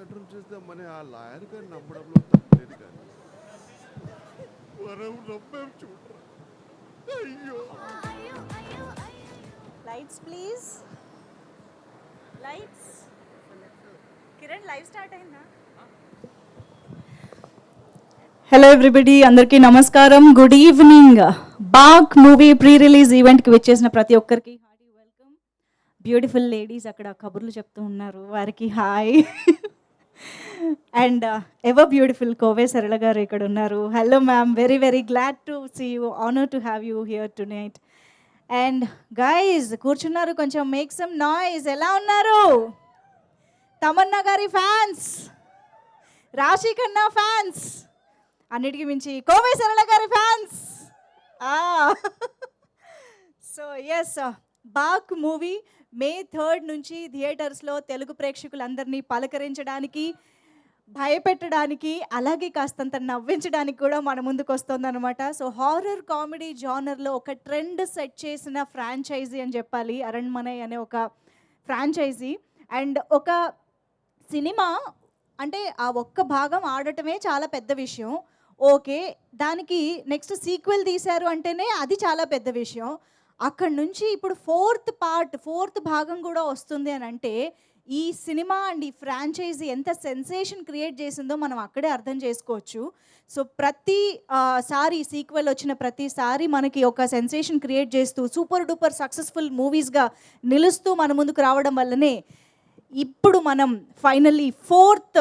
Control చేద్దామని ఆ lawyer గారు నమ్మడంలో తప్పలేదు, కానీ మనం నమ్మేం చూడరా. అయ్యో, lights please, lights. Kiran live start అయిందా? హలో ఎవ్రీబడి, అందరికీ నమస్కారం, గుడ్ ఈవినింగ్. బాగ్ మూవీ ప్రీ రిలీజ్ ఈవెంట్కి వచ్చేసిన ప్రతి ఒక్కరికి హార్టీ వెల్కమ్. బ్యూటిఫుల్ లేడీస్ అక్కడ కబుర్లు చెప్తూ ఉన్నారు, వారికి hi. And ever beautiful Kovai Sarala గారు ఇక్కడ ఉన్నారు. Hello ma'am, very very glad to see you, honour to have you here tonight. And guys కూర్చున్నారు, కొంచెం మేక్ సమ్ నాయిస్. ఎలా ఉన్నారు? తమన్నా గారి ఫ్యాన్స్, రాశి ఖన్నా ఫ్యాన్స్, అన్నిటికీ మించి కోవే సరళ గారి fans. So yes, Baak movie May 3rd నుంచి థియేటర్స్లో తెలుగు ప్రేక్షకులందరినీ పలకరించడానికి, భయపెట్టడానికి, అలాగే కాస్తంత నవ్వించడానికి కూడా మన ముందుకు వస్తుందన్నమాట. సో హారర్ కామెడీ జానర్లో ఒక ట్రెండ్ సెట్ చేసిన ఫ్రాంచైజీ అని చెప్పాలి అరణ్మనై అనే ఒక ఫ్రాంచైజీ. అండ్ ఒక సినిమా అంటే ఆ ఒక్క భాగం ఆడటమే చాలా పెద్ద విషయం. ఓకే, దానికి నెక్స్ట్ సీక్వెల్ తీశారు అంటేనే అది చాలా పెద్ద విషయం. అక్కడి నుంచి ఇప్పుడు 4th భాగం కూడా వస్తుంది అని అంటే ఈ సినిమా అండ్ ఈ ఫ్రాంచైజీ ఎంత సెన్సేషన్ క్రియేట్ చేసిందో మనం అక్కడే అర్థం చేసుకోవచ్చు. సో సారి సీక్వెల్ వచ్చిన ప్రతిసారి మనకి ఒక సెన్సేషన్ క్రియేట్ చేస్తూ సూపర్ డూపర్ సక్సెస్ఫుల్ మూవీస్గా నిలుస్తూ మన ముందుకు రావడం వల్లనే ఇప్పుడు మనం ఫైనల్లీ 4th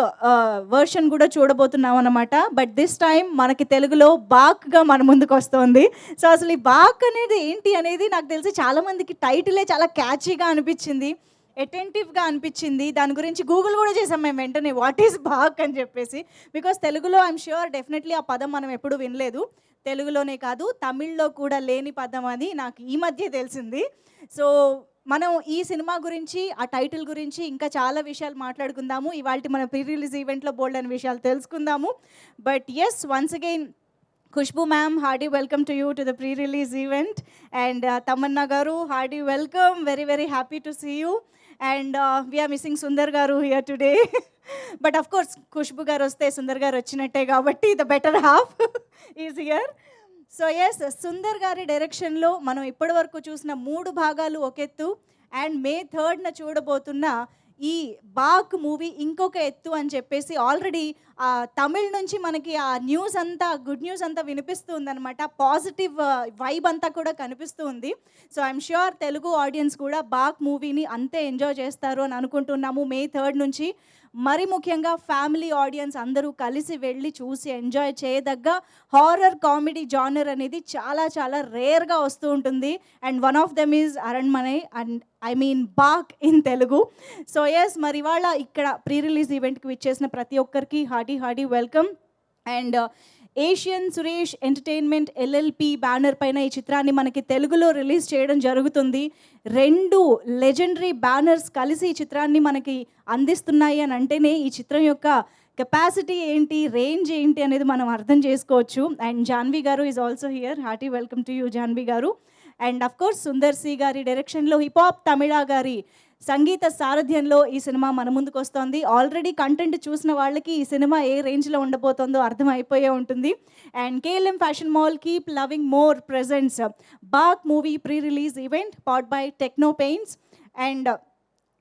వర్షన్ కూడా చూడబోతున్నాం అన్నమాట. బట్ దిస్ టైం మనకి తెలుగులో బాక్గా మన ముందుకు వస్తుంది. సో అసలు ఈ బాక్ అనేది ఏంటి అనేది నాకు తెలిసి చాలామందికి టైటిలే చాలా క్యాచీగా అనిపించింది, అటెంటివ్గా అనిపించింది. దాని గురించి గూగుల్ కూడా చేసాం మేము వెంటనే, వాట్ ఈస్ బాక్ అని చెప్పేసి. బికాస్ తెలుగులో ఐఎమ్ ష్యూర్ డెఫినెట్లీ ఆ పదం మనం ఎప్పుడూ వినలేదు. తెలుగులోనే కాదు తమిళ్లో కూడా లేని పదం అని నాకు ఈ మధ్య తెలిసింది. సో మనం ఈ సినిమా గురించి, ఆ టైటిల్ గురించి ఇంకా చాలా విషయాలు మాట్లాడుకుందాము. ఇవాళ మన ప్రీ రిలీజ్ ఈవెంట్లో బోల్డ్ అనే విషయాలు తెలుసుకుందాము. But yes, once again Khushbu ma'am, hearty welcome to you to the pre release event. And Tamannaah garu, hearty welcome, very very happy to see you. And we're missing Sundar garu here today. But of course Khushbu garu వస్తే సుందర్ గారు వచ్చినట్టే కాబట్టి the better half is here. So yes, Sundar garu డైరెక్షన్లో మనం ఇప్పటివరకు చూసిన 3 భాగాలు ఒక ఎత్తు, అండ్ మే 3rd చూడబోతున్న ఈ బాక్ మూవీ ఇంకొక ఎత్తు అని చెప్పేసి ఆల్రెడీ తమిళ్ నుంచి మనకి ఆ న్యూస్ అంతా, గుడ్ న్యూస్ అంతా వినిపిస్తూ ఉందన్నమాట. పాజిటివ్ వైబ్ అంతా కూడా కనిపిస్తూ ఉంది. So I'm sure Telugu audience కూడా బాక్ మూవీని అంతే ఎంజాయ్ చేస్తారు అని అనుకుంటున్నాము మే 3rd నుంచి. మరి ముఖ్యంగా ఫ్యామిలీ ఆడియన్స్ అందరూ కలిసి వెళ్ళి చూసి ఎంజాయ్ చేయదగ్గ హారర్ కామెడీ జానర్ అనేది చాలా చాలా రేర్గా వస్తూ ఉంటుంది. And one of them is Aranmanai, and I mean back in Telugu. So yes, మరి ఇవాళ ఇక్కడ ప్రీ రిలీజ్ ఈవెంట్కి విచ్చేసిన ప్రతి ఒక్కరికి hearty welcome. And Asian Suresh entertainment LLP banner పైన ఈ చిత్రాన్ని మనకి తెలుగులో రిలీజ్ చేయడం జరుగుతుంది. 2 లెజెండరీ బ్యానర్స్ కలిసి ఈ చిత్రాన్ని మనకి అందిస్తున్నాయి అని అంటేనే ఈ చిత్రం యొక్క కెపాసిటీ ఏంటి, రేంజ్ ఏంటి అనేది మనం అర్థం చేసుకోవచ్చు. And Janhvi garu is also here, hearty welcome to you Janhvi garu. And of course Sundar C garu డైరెక్షన్లో హిపాప్ తమిళ గారి సంగీత సారథ్యంలో ఈ సినిమా మన ముందుకు వస్తుంది. ఆల్రెడీ కంటెంట్ చూసిన వాళ్ళకి ఈ సినిమా ఏ రేంజ్లో ఉండబోతుందో అర్థమైపోయే ఉంటుంది. And KLM Fashion Mall keep loving more presents Baak movie pre release event powered by Techno Paints and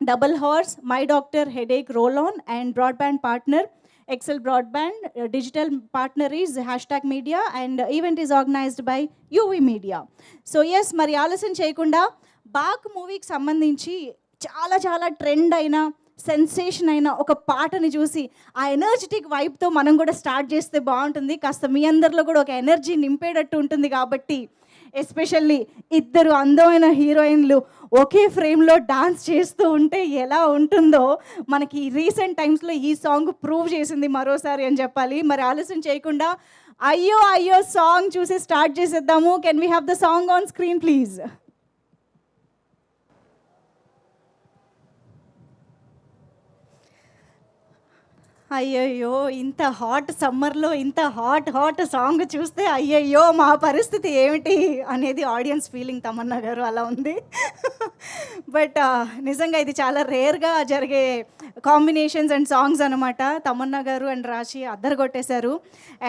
Double Horse, my doctor headache roll on, and broadband partner Excel Broadband, digital partner is #media, and event is organized by UV Media. So yes, మరి ఆలస్యం చేయకుండా back మూవీకి సంబంధించి చాలా చాలా trend అయిన, sensation అయిన ఒక పాటని చూసి ఆ ఎనర్జెటిక్ వైబ్తో మనం కూడా స్టార్ట్ చేస్తే బాగుంటుంది. కాస్త మీ అందరిలో కూడా ఒక ఎనర్జీ నింపేటట్టు ఉంటుంది. కాబట్టి ఎస్పెషల్లీ 2 అందమైన హీరోయిన్లు ఒకే ఫ్రేమ్లో డాన్స్ చేస్తూ ఉంటే ఎలా ఉంటుందో మనకి రీసెంట్ టైమ్స్లో ఈ సాంగ్ ప్రూవ్ చేసింది మరోసారి అని చెప్పాలి. మరి ఆలస్యం చేయకుండా అయ్యో అయ్యో సాంగ్ చూసి స్టార్ట్ చేసేద్దాము. Can we have the song on screen please? అయ్యయ్యో! ఇంత హాట్ సమ్మర్‌లో ఇంత హాట్ సాంగ్ చూస్తే అయ్యయ్యో! మా పరిస్థితి ఏమిటి అనేది ఆడియన్స్ ఫీలింగ్ తమన్నా గారు అలా ఉంది. బట్ నిజంగా ఇది చాలా రేర్‌గా జరిగే కాంబినేషన్స్ అండ్ సాంగ్స్ అనమాట. తమన్నా గారు అండ్ రాశి అద్దరగొట్టేశారు.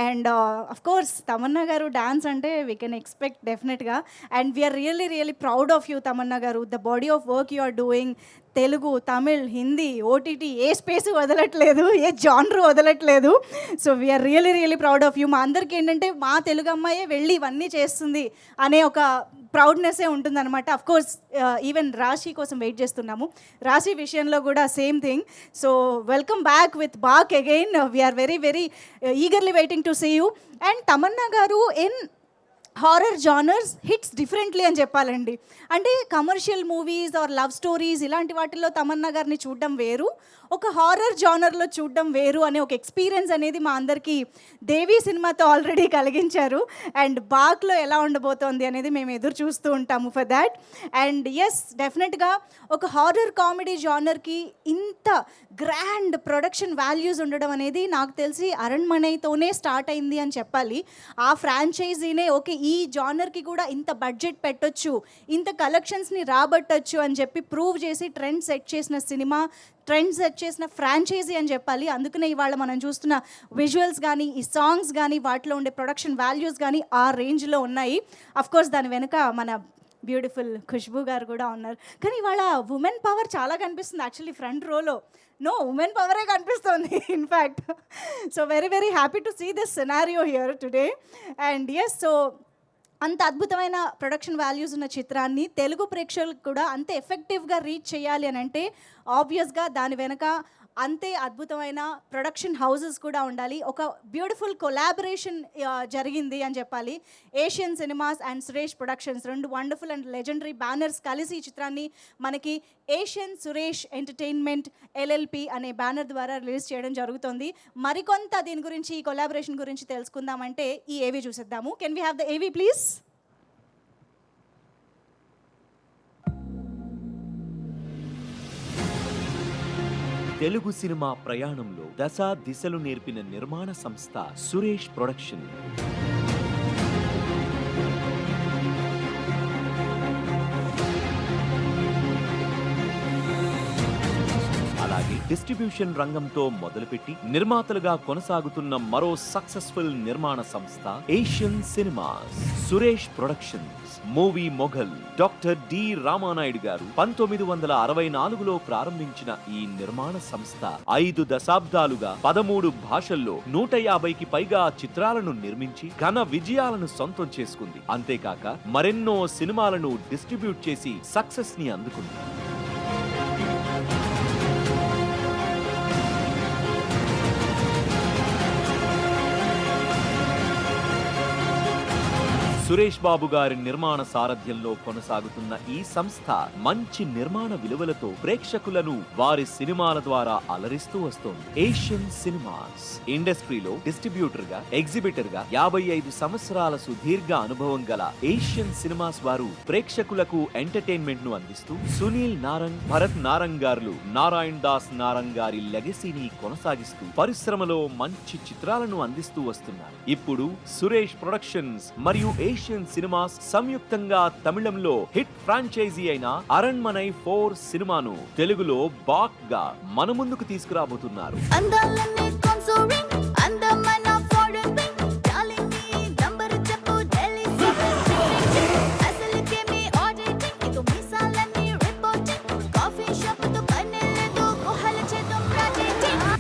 And of course Tamannaah garu dance అంటే వీ కెన్ ఎక్స్‌పెక్ట్ డెఫినెట్‌గా. And we're really proud of you Tamannaah garu. The body of work you are doing. Telugu, Tamil, Hindi, OTT ఏ స్పేస్ వదలట్లేదు, ఏ జానర్ వదలట్లేదు. So we're really proud of you. మా అందరికీ ఏంటంటే మా తెలుగు అమ్మాయే వెళ్ళి ఇవన్నీ చేస్తుంది అనే ఒక ప్రౌడ్నెస్సే ఉంటుందన్నమాట. అఫ్కోర్స్ ఈవెన్ రాశి కోసం వెయిట్ చేస్తున్నాము. రాశి విషయంలో కూడా same thing. So welcome back with Baak again. We're very eagerly waiting to see you. And Tamannaah garu in horror genres hits differently అని చెప్పాలండి. అంటే commercial movies or love stories ఇలాంటి వాటిల్లో తమన్నా గారిని చూడడం వేరు, ఒక హారర్ జానర్లో చూడడం వేరు అనే ఒక ఎక్స్పీరియన్స్ అనేది మా అందరికీ దేవి సినిమాతో ఆల్రెడీ కలిగించారు. అండ్ బాక్లో ఎలా ఉండబోతోంది అనేది మేము ఎదురు చూస్తూ ఉంటాము ఫర్ దాట్. అండ్ ఎస్, డెఫినెట్గా ఒక హారర్ కామెడీ జానర్కి ఇంత గ్రాండ్ ప్రొడక్షన్ వాల్యూస్ ఉండడం అనేది నాకు తెలిసి అరణ్మనైతోనే స్టార్ట్ అయింది అని చెప్పాలి. ఆ ఫ్రాంచైజీనే ఓకే ఈ జానర్కి కూడా ఇంత బడ్జెట్ పెట్టొచ్చు, ఇంత కలెక్షన్స్ని రాబట్టొచ్చు అని చెప్పి ప్రూవ్ చేసి ట్రెండ్ సెట్ చేసిన సినిమా, ట్రెండ్ సెట్ చేసిన ఫ్రాంచైజీ అని చెప్పాలి. అందుకనే ఇవాళ మనం చూస్తున్న విజువల్స్ కానీ ఈ సాంగ్స్ కానీ వాటిలో ఉండే ప్రొడక్షన్ వాల్యూస్ కానీ ఆ రేంజ్లో ఉన్నాయి. అఫ్కోర్స్ దాని వెనుక మన బ్యూటిఫుల్ ఖుష్బూ గారు కూడా ఉన్నారు. కానీ ఇవాళ ఉమెన్ పవర్ చాలా కనిపిస్తుంది యాక్చువల్లీ ఫ్రంట్ రోలో. నో, ఉమెన్ పవరే కనిపిస్తుంది in fact. So very happy to see this scenario here today. And yes, so అంత అద్భుతమైన ప్రొడక్షన్ వాల్యూస్ ఉన్న చిత్రాన్ని తెలుగు ప్రేక్షకులకు కూడా అంత ఎఫెక్టివ్గా రీచ్ చేయాలి అని అంటే ఆబ్వియస్గా దాని వెనక అంతే అద్భుతమైన ప్రొడక్షన్ హౌసెస్ కూడా ఉండాలి. ఒక బ్యూటిఫుల్ కొలాబరేషన్ జరిగింది అని చెప్పాలి. Asian Cinemas and Suresh productions, రెండు వండర్ఫుల్ అండ్ లెజెండరీ బ్యానర్స్ కలిసి ఈ చిత్రాన్ని మనకి ఏషియన్ సురేష్ ఎంటర్టైన్మెంట్ ఎల్ఎల్పి అనే బ్యానర్ ద్వారా రిలీజ్ చేయడం జరుగుతుంది. మరికొంత దీని గురించి, ఈ కొలాబరేషన్ గురించి తెలుసుకుందామంటే ఈ ఏవీ చూసేద్దాము. Can we have the AV please? Telugu సినిమా ప్రయాణంలో దశ దిశలు నేర్పిన నిర్మాణ సంస్థ సురేష్ ప్రొడక్షన్. అలాగే డిస్ట్రిబ్యూషన్ రంగంతో మొదలుపెట్టి నిర్మాతలుగా కొనసాగుతున్న మరో సక్సెస్ఫుల్ నిర్మాణ సంస్థ Asian Cinemas. Suresh productions movie mogul doctor D Ramanaidu గారు 1964లో ప్రారంభించిన ఈ నిర్మాణ సంస్థ 5 దశాబ్దాలుగా 13 భాషల్లో 150కి పైగా చిత్రాలను నిర్మించి ఘన విజయాలను సొంతం చేసుకుంది. అంతేకాక మరెన్నో సినిమాలను డిస్ట్రిబ్యూట్ చేసి సక్సెస్ ని అందుకుంది. సురేష్ బాబు గారి నిర్మాణ సారథ్యంలో కొనసాగుతున్న ఈ సంస్థ మంచి నిర్మాణ విలువలతో ప్రేక్షకులను వారి సినిమాల ద్వారా అలరిస్తూ వస్తోంది. ఏషియన్ సినిమాస్ ఇండస్ట్రీలో డిస్ట్రిబ్యూటర్ గా, ఎగ్జిబిటర్ గా 55 సంవత్సరాల సుదీర్ఘ అనుభవం గల ఏషియన్ సినిమాస్ వారు ప్రేక్షకులకు ఎంటర్టైన్మెంట్ ను అందిస్తూ సునీల్ నారంగ్, భరత్ నారంగ్ గారు నారాయణ్ దాస్ నారంగ్ గారి లెగసీని కొనసాగిస్తూ పరిశ్రమలో మంచి చిత్రాలను అందిస్తూ వస్తున్నారు. ఇప్పుడు సురేష్ ప్రొడక్షన్స్ మరియు ఏషియన్ సినిమాస్ సంయుక్తంగా తమిళంలో హిట్ ఫ్రాంచైజీ అయిన అరణ్మనై 4 సినిమాను తెలుగులో బాక్ గా మన ముందుకు తీసుకురాబోతున్నారు.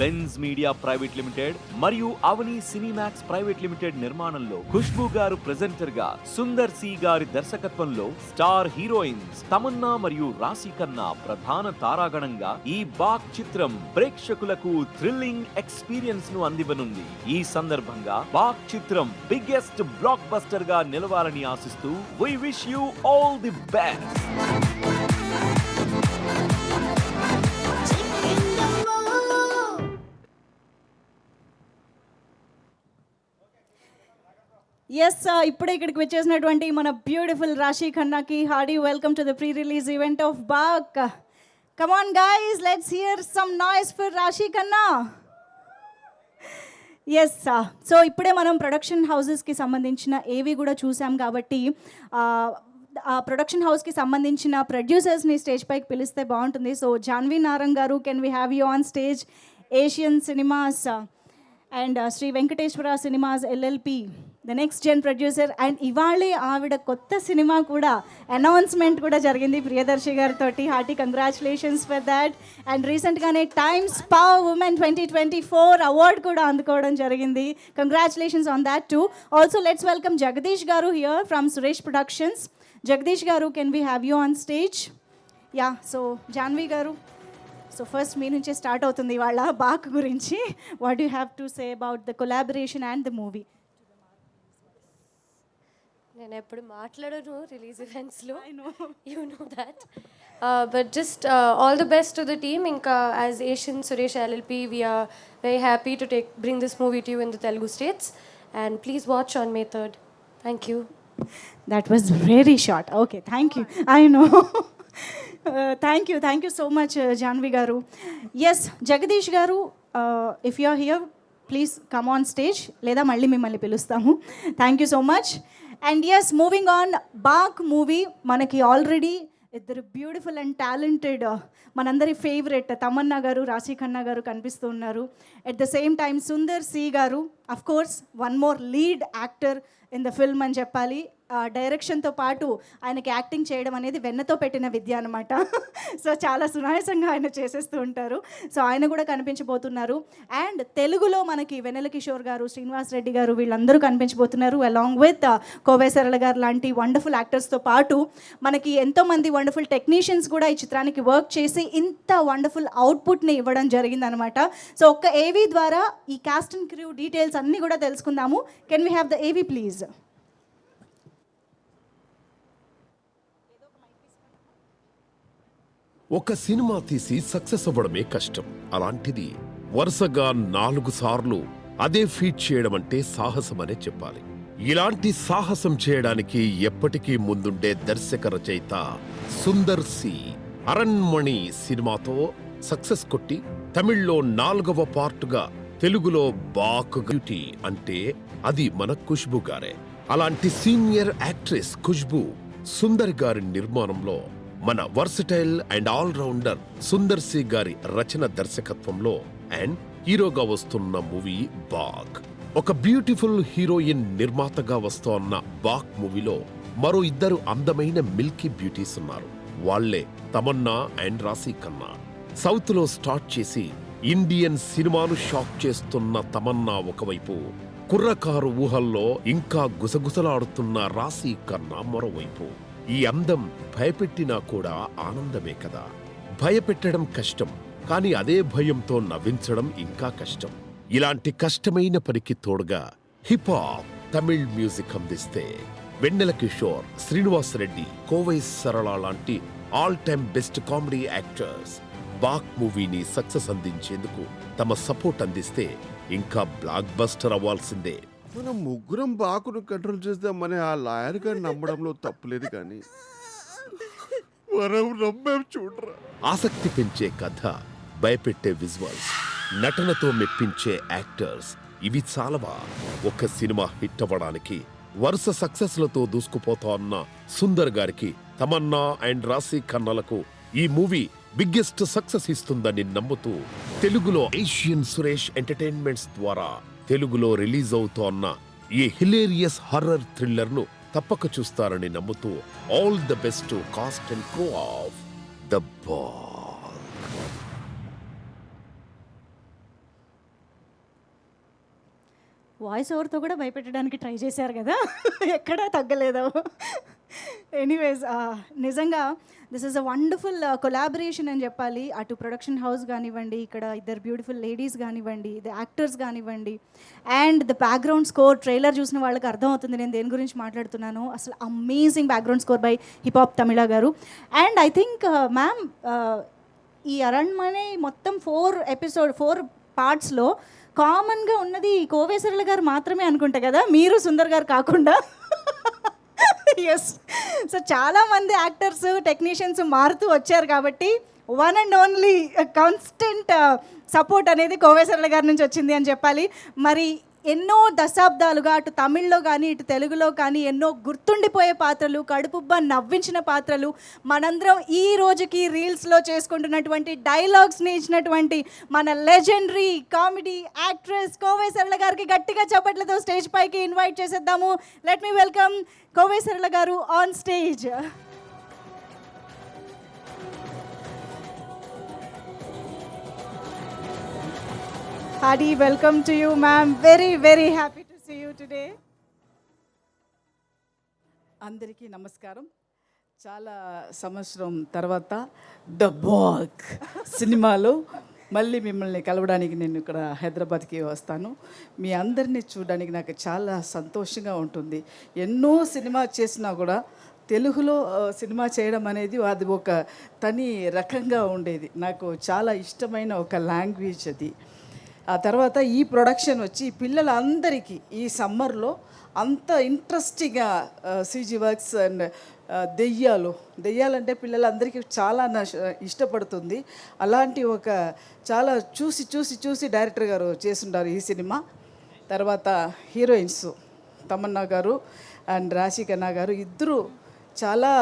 బెన్స్ మీడియా ప్రైవేట్ లిమిటెడ్ మరియు అవని సినీమాక్స్ ప్రైవేట్ లిమిటెడ్ నిర్మాణంలో ఖుష్బూ గారు ప్రెజెంటర్ గా, సుందర్ సి గారి దర్శకత్వంలో స్టార్ హీరోయిన్స్ తమన్నా మరియు రాశి ఖన్నా ప్రధాన తారాగణంగా ఈ బాక్ చిత్రం ప్రేక్షకులకు థ్రిల్లింగ్ ఎక్స్పీరియన్స్ ను అందివ్వనుంది. ఈ సందర్భంగా బాక్ చిత్రం బిగ్గెస్ట్ బ్లాక్ బస్టర్ గా నిలవాలని ఆశిస్తూ we wish you all the best. Yes, ఇప్పుడే ఇక్కడికి వచ్చేసినటువంటి మన బ్యూటిఫుల్ రాశి ఖన్నాకి hearty welcome to the pre release event of Baak. Come on guys, let's hear some noise for Raashi Khanna. Yes so ఇప్పుడే మనం ప్రొడక్షన్ హౌసెస్కి సంబంధించిన ఏవి కూడా చూసాం కాబట్టి ఆ ప్రొడక్షన్ హౌస్కి సంబంధించిన ప్రొడ్యూసర్స్ని స్టేజ్ పైకి పిలిస్తే బాగుంటుంది. సో జాన్వీ నారంగ్ గారు, can we have you on stage? Asian Cinemas and Shri Venkateswara Cinemas LLP, the next gen producer. And ఇవాళే ఆవిడ కొత్త సినిమా కూడా అనౌన్స్మెంట్ కూడా జరిగింది ప్రియదర్శి గారితో. Hearty congratulations for that. And రీసెంట్గానే టైమ్స్ పవర్ ఉమెన్ 2024 అవార్డ్ కూడా అందుకోవడం జరిగింది. Congratulations on that too. Also let's welcome Jagadish garu here from Suresh productions. Jagadish garu, can we have you on stage? Yeah, so Janhvi garu, so first మీ నుంచే start అవుతుంది వాళ్ళ బాక్ గురించి. What you have to say about the collaboration and the movie? నేను ఎప్పుడు మాట్లాడను release ఈవెంట్స్లో, you know that. But just all the best to the team. ఇంకా as Asian Suresh LLP we're very happy to bring this movie to you in the Telugu states. And please watch on May 3rd. Thank you. That was very short. Okay, thank you. I know. Thank you so much, Janvi Garu. Yes, Jagadish Garu, if you are here, please come on stage. Leda malli mimmalni pilustamu. Thank you so much. And yes, moving on, Bak movie మనకి already ఇద్దరు beautiful and talented మనందరి favourite Tamannaah garu, Raashi Khanna garu కనిపిస్తూ ఉన్నారు. At the same time Sundar C garu, of course one more lead actor in the film అని చెప్పాలి. డైరెక్షన్తో పాటు ఆయనకి acting చేయడం అనేది వెన్నతో పెట్టిన విద్య అనమాట. సో చాలా సునాయాసంగా ఆయన చేసేస్తూ ఉంటారు. సో ఆయన కూడా కనిపించబోతున్నారు. అండ్ తెలుగులో మనకి వెన్నెల కిషోర్ గారు, శ్రీనివాస్ రెడ్డి గారు వీళ్ళందరూ కనిపించబోతున్నారు. అలాంగ్ విత్ కోవై సరళ గారు లాంటి వండర్ఫుల్ యాక్టర్స్తో పాటు మనకి ఎంతోమంది వండర్ఫుల్ టెక్నీషియన్స్ కూడా ఈ చిత్రానికి వర్క్ చేసి ఇంత వండర్ఫుల్ అవుట్పుట్ని ఇవ్వడం జరిగిందనమాట. సో ఒక్క ఏవీ ద్వారా ఈ కాస్ట్ అండ్ క్రూ డీటెయిల్స్ అన్నీ కూడా తెలుసుకుందాము. Can we have the AV please? ఒక సినిమా తీసి సక్సెస్ అవ్వడమే కష్టం. అలాంటిది వరుసగా 4 సార్లు అదే ఫీట్ చేయడం అంటే సాహసమనే చెప్పాలి. ఇలాంటి సాహసం చేయడానికి ఎప్పటికీ ముందుండే దర్శక రచయిత సుందర్ సి. అరణ్మణి సినిమాతో సక్సెస్ కొట్టి తమిళ్లో 4వ పార్టుగా తెలుగులో బాక్ బ్యూటీ అంటే అది మన ఖుష్బు గారే. అలాంటి సీనియర్ యాక్ట్రెస్ ఖుష్బు సుందర్ గారి నిర్మాణంలో మన versatile and allrounder Sundar C గారి రచన దర్శకత్వంలో అండ్ హీరోగా వస్తున్న మూవీ బాక్. ఒక బ్యూటిఫుల్ హీరోయిన్ నిర్మాతగా వస్తోన్న బాక్ మూవీలో మరో 2 అందమైన మిల్కీ బ్యూటీస్ ఉన్నారు. వాళ్లే తమన్నా అండ్ రాశి ఖన్నా. సౌత్ లో స్టార్ట్ చేసి ఇండియన్ సినిమాను షాక్ చేస్తున్న తమన్నా ఒకవైపు, కుర్రకారు ఊహల్లో ఇంకా గుసగుసలాడుతున్న రాశి ఖన్నా మరోవైపు. ఈ అందం భయపెట్టినా కూడా ఆనందమే కదా. భయపెట్టడం కష్టం, కానీ అదే భయంతో నవ్వించడం ఇంకా కష్టం. ఇలాంటి కష్టమైన పనికి తోడుగా హిప్ హాప్ తమిళ్ మ్యూజిక్ అందిస్తే వెన్నెల కిషోర్, శ్రీనివాస్ రెడ్డి, కోవై సరళ లాంటి all time best comedy actors Baak మూవీని సక్సెస్ అందించేందుకు తమ సపోర్ట్ అందిస్తే ఇంకా బ్లాక్ బస్టర్ అవ్వాల్సిందే. మనం ముగ్గురం బాకును కంట్రోల్ చేద్దామని ఆ లాయర్ గారిని నమ్మడంలో తప్పులేదు, కానీ మనం నమ్మేం చూడరా. ఆసక్తి పెంచే కథ, భయపెట్టే విజువల్స్, నటనతో మెప్పించే యాక్టర్స్ ఇవి చాలవా ఒక సినిమా హిట్ అవ్వడానికి? వరుస సక్సెస్లతో దూసుకుపోతోన్న సుందర్ గారికి, తమన్నా అండ్ రాశి ఖన్నాలకు ఈ మూవీ బిగ్గెస్ట్ సక్సెస్ ఇస్తుందని నమ్ముతూ తెలుగులో ఏషియన్ సురేష్ ఎంటర్టైన్మెంట్స్ ద్వారా తెలుగులో రిలీజ్ అవుతోన్న ఈ హిలేరియస్ హర్రర్ థ్రిల్లర్ ను తప్పక చూస్తారని నమ్ముతూ all the best cast and crew of the Baak. Voice ఓవర్తో కూడా భయపెట్టడానికి ట్రై చేశారు కదా, ఎక్కడా తగ్గలేదు. ఎనీవేస్ నిజంగా this is a wonderful collaboration అని చెప్పాలి. అటు ప్రొడక్షన్ హౌస్ కానివ్వండి, ఇక్కడ 2 బ్యూటిఫుల్ లేడీస్ కానివ్వండి, ద యాక్టర్స్ కానివ్వండి, and the background score trailer చూసిన వాళ్ళకి అర్థమవుతుంది నేను దేని గురించి మాట్లాడుతున్నాను. అసలు amazing background score by hip hop Tamizha garu. And I think ma'am ఈ అరణ్మణి మొత్తం 4 పార్ట్స్లో కామన్గా ఉన్నది కోవై సరళ గారు మాత్రమే అనుకుంటా కదా, మీరు సుందర్ గారు కాకుండా. ఎస్, సో చాలామంది యాక్టర్స్ టెక్నీషియన్స్ మారుతూ వచ్చారు కాబట్టి one and only constant support అనేది కోవేశ్వరల గారి నుంచి వచ్చింది అని చెప్పాలి. మరి ఎన్నో దశాబ్దాలుగా అటు తమిళ్లో కానీ ఇటు తెలుగులో కానీ ఎన్నో గుర్తుండిపోయే పాత్రలు, కడుపుబ్బ నవ్వించిన పాత్రలు, మనందరం ఈ రోజుకి రీల్స్లో చేసుకుంటున్నటువంటి డైలాగ్స్ని ఇచ్చినటువంటి మన లెజెండరీ కామెడీ యాక్ట్రెస్ కోవేశ్వరల గారికి గట్టిగా చప్పట్లతో స్టేజ్ పైకి ఇన్వైట్ చేసేద్దాము. లెట్ మీ వెల్కమ్ కోవేశ్వరల గారు on stage. Hearty welcome to you, ma'am. Very, very happy to see you today. అందరికీ నమస్కారం. చాలా సంవత్సరం తర్వాత ద బాగ్ సినిమాలో మళ్ళీ మిమ్మల్ని కలవడానికి నేను ఇక్కడ హైదరాబాద్కి వస్తాను. మీ అందరినీ చూడడానికి నాకు చాలా సంతోషంగా ఉంటుంది. ఎన్నో సినిమా చేసినా కూడా తెలుగులో సినిమా చేయడం అనేది అది ఒక తని రకంగా ఉండేది. నాకు చాలా ఇష్టమైన ఒక లాంగ్వేజ్ అది. ఆ తర్వాత ఈ ప్రొడక్షన్ వచ్చి పిల్లలందరికీ ఈ సమ్మర్లో అంత ఇంట్రెస్టింగ్గా సీజీ వర్క్స్ అండ్ దెయ్యాలంటే పిల్లలందరికీ చాలా ఇష్టపడుతుంది. అలాంటి ఒక చాలా చూసి డైరెక్టర్ గారు చేస్తుంటారు ఈ సినిమా. తర్వాత హీరోయిన్స్ తమన్నా గారు అండ్ రాశి ఖన్నా గారు ఇద్దరు చాలా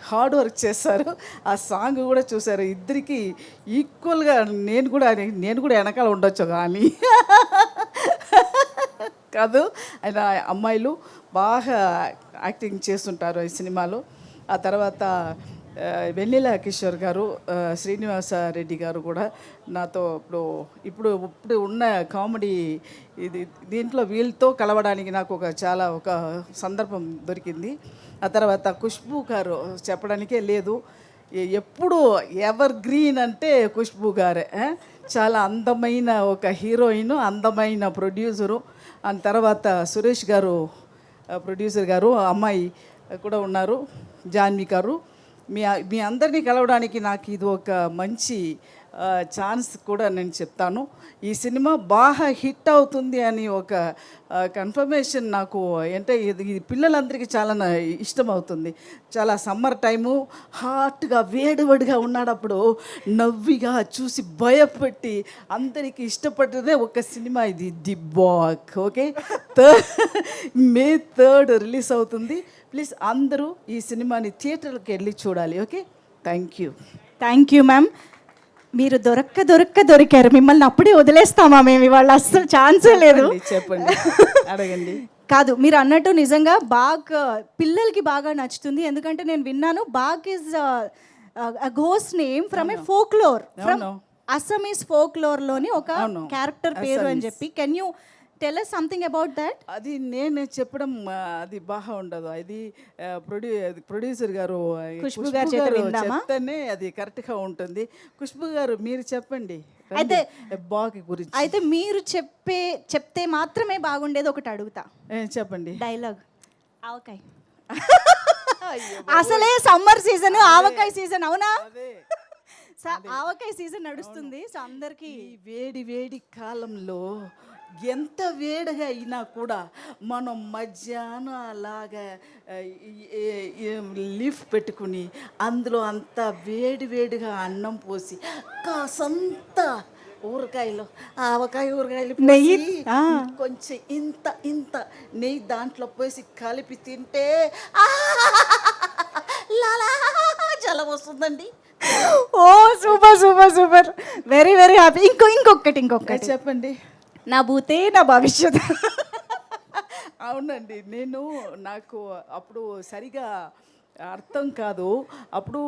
హార్డ్ వర్క్ చేస్తారు. ఆ సాంగ్ కూడా చూసారు. ఇద్దరికి ఈక్వల్గా నేను కూడా వెనకాల ఉండొచ్చు కానీ కాదు, ఆయన అమ్మాయిలు బాగా యాక్టింగ్ చేస్తుంటారు ఈ సినిమాలో. ఆ తర్వాత వెన్నెల కిషోర్ గారు, శ్రీనివాస రెడ్డి గారు కూడా నాతో ఇప్పుడు ఉన్న కామెడీ దీంట్లో వీళ్ళతో కలవడానికి నాకు చాలా ఒక సందర్భం దొరికింది. ఆ తర్వాత ఖుష్బూ గారు చెప్పడానికే లేదు, ఎప్పుడు ఎవర్ గ్రీన్ అంటే ఖుష్బూ గారే. చాలా అందమైన ఒక హీరోయిన్, అందమైన ప్రొడ్యూసరు. ఆ తర్వాత సురేష్ గారు ప్రొడ్యూసర్ గారు, అమ్మాయి కూడా ఉన్నారు జాన్వి గారు. మీ అందరినీ కలవడానికి నాకు ఇది ఒక మంచి ఛాన్స్ కూడా నేను చెప్తాను. ఈ సినిమా బాగా హిట్ అవుతుంది అని ఒక కన్ఫర్మేషన్ నాకు అంటే ఇది పిల్లలందరికీ చాలా ఇష్టం అవుతుంది. చాలా సమ్మర్ టైము హాట్గా వేడిగా ఉన్నాడప్పుడు నవ్విగా చూసి భయపెట్టి అందరికీ ఇష్టపడ్డదే ఒక సినిమా ఇది, the Baak. Okay, May 3rd release అవుతుంది. ప్లీజ్ అందరూ ఈ సినిమాని థియేటర్కి వెళ్ళి చూడాలి. Okay, thank you ma'am. మీరు దొరికారు. మిమ్మల్ని అప్పుడే వదిలేస్తామా మేము ఇవాళ? అస్సలు ఛాన్సే లేదు. చెప్పండి, అడగండి. కాదు, మీరు అన్నట్టు నిజంగా బాగ్ పిల్లలకి బాగా నచ్చుతుంది. ఎందుకంటే నేను విన్నాను Baak is ghost name from a folklore, from Assamese ఫోక్లోర్లోని ఒక క్యారెక్టర్ పేరు అని చెప్పి. Can you tell us something about that? అది నేను చెప్పడం అది బాగా ఉండదు. అది ప్రొడ్యూసర్ గారు ఖుష్బూ గారు చెప్తేనే అది కరెక్ట్గా ఉంటుంది. ఖుష్బూ గారు మీరు చెప్పండి అయితే బాగ్ గురించి. అయితే మీరు చెప్తే మాత్రమే బాగుండేది ఒకటి అడుగుతా. చెప్పండి. డైలాగ్ ఆవకాయ. అసలే సమ్మర్ సీజన్, ఆవకాయ సీజన్. అవునా? ఆవకాయ సీజన్ నడుస్తుంది. సో అందరికి వేడి కాలంలో ఎంత వేడిగా అయినా కూడా మనం మధ్యాహ్నం అలాగా లీఫ్ పెట్టుకుని అందులో అంత వేడిగా అన్నం పోసి కాసంత ఊరకాయలు, ఊరకాయలు, నెయ్యి, కొంచెం ఇంత నెయ్యి దాంట్లో పోసి కలిపి తింటే జలం వస్తుందండి. ఓ సూపర్, వెరీ హ్యాపీ. ఇంకొకటి చెప్పండి. నా భూతే నా భవిష్యత్. అవునండి, నాకు అప్పుడు సరిగా అర్థం కాదు. అప్పుడు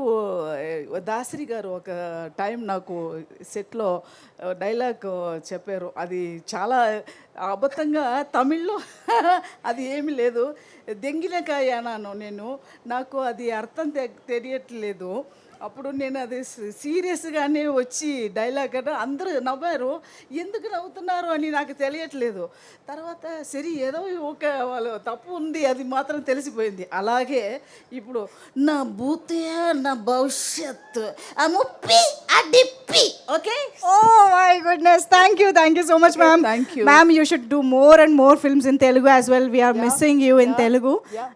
దాసరి గారు ఒక టైం నాకు సెట్లో డైలాగ్ చెప్పారు. అది చాలా అబద్ధంగా తమిళ్లో అది ఏమీ లేదు. దెంగిలకాయ అన్నాను నాకు అది అర్థం తెలియట్లేదు. అప్పుడు నేను అది సీరియస్గానే వచ్చి డైలాగ్ అంటే అందరూ నవ్వారు. ఎందుకు నవ్వుతున్నారు అని నాకు తెలియట్లేదు. తర్వాత సరే ఏదో ఒక వాళ్ళు తప్పు ఉంది అది మాత్రం తెలిసిపోయింది. అలాగే ఇప్పుడు నా భూతే నా భవిష్యత్తు ముప్పి అడిప్పి. Okay, Oh my goodness. Thank you so much, ma'am. Thank you. Ma'am, you should do more and more films in Telugu as well. We are missing you in Telugu.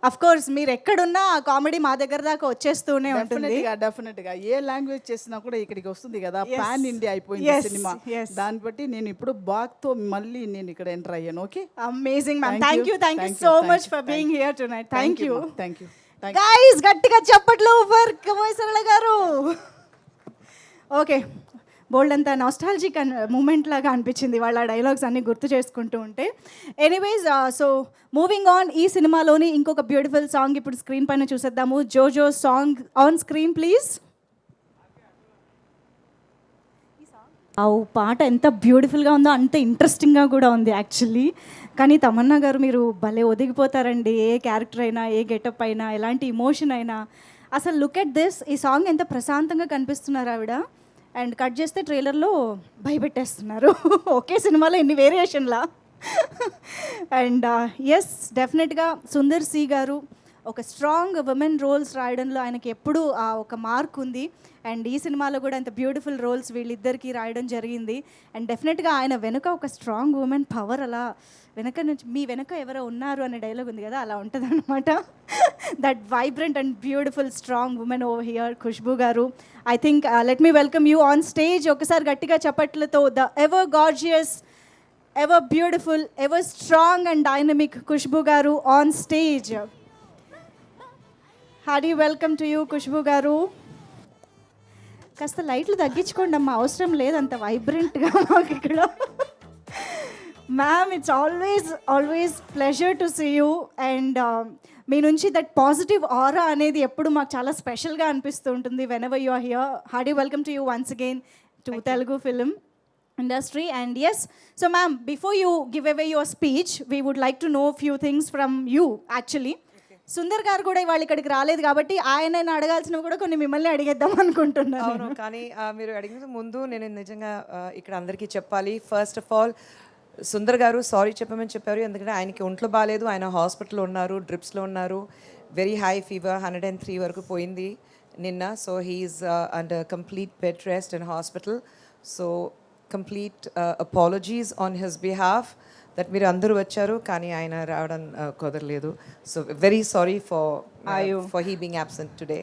Of course, మీరు ఎక్కడున్నా ఆ comedy మా దగ్గర దాకా వచ్చేస్తూనే ఉంటుంది. డెఫినెట్గా ఏ language చేసినా కూడా ఇక్కడికి వస్తుంది కదా. Yes. పాన్ ఇండియా అయిపోయింది Yes, సినిమా. yes. దాన్ని బట్టి నేను ఇప్పుడు బాగ్తో మళ్ళీ నేను ఇక్కడ ఎంటర్ అయ్యాను. Okay, Amazing, ma'am. Thank you. Thank you Thank so you. much Thank for you. being here tonight. Thank you. Thank you. Guys, గట్టిగా చప్పట్లు ఫర్ కమోయ్ సరళ గారు. ఓకే, బోల్డ్ అంతా నాస్టాలజిక్ మూమెంట్ లాగా అనిపించింది వాళ్ళ డైలాగ్స్ అన్ని గుర్తు చేసుకుంటూ ఉంటే. ఎనీవేస్, సో మూవింగ్ ఆన్, ఈ సినిమాలోని ఇంకొక బ్యూటిఫుల్ సాంగ్ ఇప్పుడు స్క్రీన్ పైన చూసేద్దాము. జోజో సాంగ్ ఆన్ స్క్రీన్ ప్లీజ్. ఆ పాట ఎంత బ్యూటిఫుల్గా ఉందో అంత ఇంట్రెస్టింగ్గా కూడా ఉంది యాక్చువల్లీ. కానీ తమన్నా గారు మీరు భలే ఒదిగిపోతారండి. ఏ క్యారెక్టర్ అయినా, ఏ గెటప్ అయినా, ఎలాంటి ఇమోషన్ అయినా. అసలు లుక్ ఎట్ దిస్, ఈ సాంగ్ ఎంత ప్రశాంతంగా కనిపిస్తున్నారు ఆవిడ. అండ్ కట్ చేస్తే ట్రైలర్లో భయపెట్టేస్తున్నారు. ఒకే సినిమాలో ఇన్ని వేరియేషన్లా. అండ్ ఎస్, డెఫినెట్గా సుందర్ సి గారు ఒక స్ట్రాంగ్ ఉమెన్ రోల్స్ రాయడంలో ఆయనకి ఎప్పుడూ ఒక మార్క్ ఉంది. అండ్ ఈ సినిమాలో కూడా అంత బ్యూటిఫుల్ రోల్స్ వీళ్ళిద్దరికీ రాయడం జరిగింది. అండ్ డెఫినెట్గా ఆయన వెనుక ఒక స్ట్రాంగ్ ఉమెన్ పవర్, అలా వెనక నుంచి మీ వెనక ఎవరో ఉన్నారు అనే డైలాగ్ ఉంది కదా, అలా ఉంటుంది అనమాట. That vibrant and beautiful strong women over here, Khushbu garu. I think let me welcome you on stage. ఒకసారి గట్టిగా చప్పట్లతో the ever gorgeous, ever beautiful, ever strong and dynamic Khushbu garu on stage. Hearty welcome to you Khushbu garu. కాస్త లైట్లు తగ్గించుకోండి అమ్మా, అవసరం లేదు అంత వైబ్రెంట్గా మాకు ఇక్కడ. Ma'am, it's always pleasure to see you. And మీ నుంచి దట్ పాజిటివ్ ఆరా అనేది ఎప్పుడు మాకు చాలా స్పెషల్గా అనిపిస్తూ ఉంటుంది whenever you are here. Hearty welcome to you once again to Telugu film industry. And yes, so ma'am, before you give away your speech, we would like to know a few things from you actually. Sundar గారు కూడా ఇవాళ ఇక్కడికి రాలేదు కాబట్టి ఆయన అడగాల్సినవి కూడా కొన్ని మిమ్మల్ని అడిగేద్దాం అనుకుంటున్నాను. అవును, కానీ మీరు అడిగిన ముందు నేను నిజంగా ఇక్కడ అందరికీ చెప్పాలి. ఫస్ట్ ఆఫ్ ఆల్, సుందర్ గారు సారీ చెప్పమని చెప్పారు, ఎందుకంటే ఆయనకి ఒంట్లో బాగాలేదు, ఆయన హాస్పిటల్లో ఉన్నారు, డ్రిప్స్లో ఉన్నారు. వెరీ హై ఫీవర్, 103 వరకు పోయింది నిన్న. So he's under complete bed rest in hospital. So complete apologies on his behalf that మీరు అందరూ వచ్చారు కానీ ఆయన రావడం కుదరలేదు. So very sorry for he being absent today.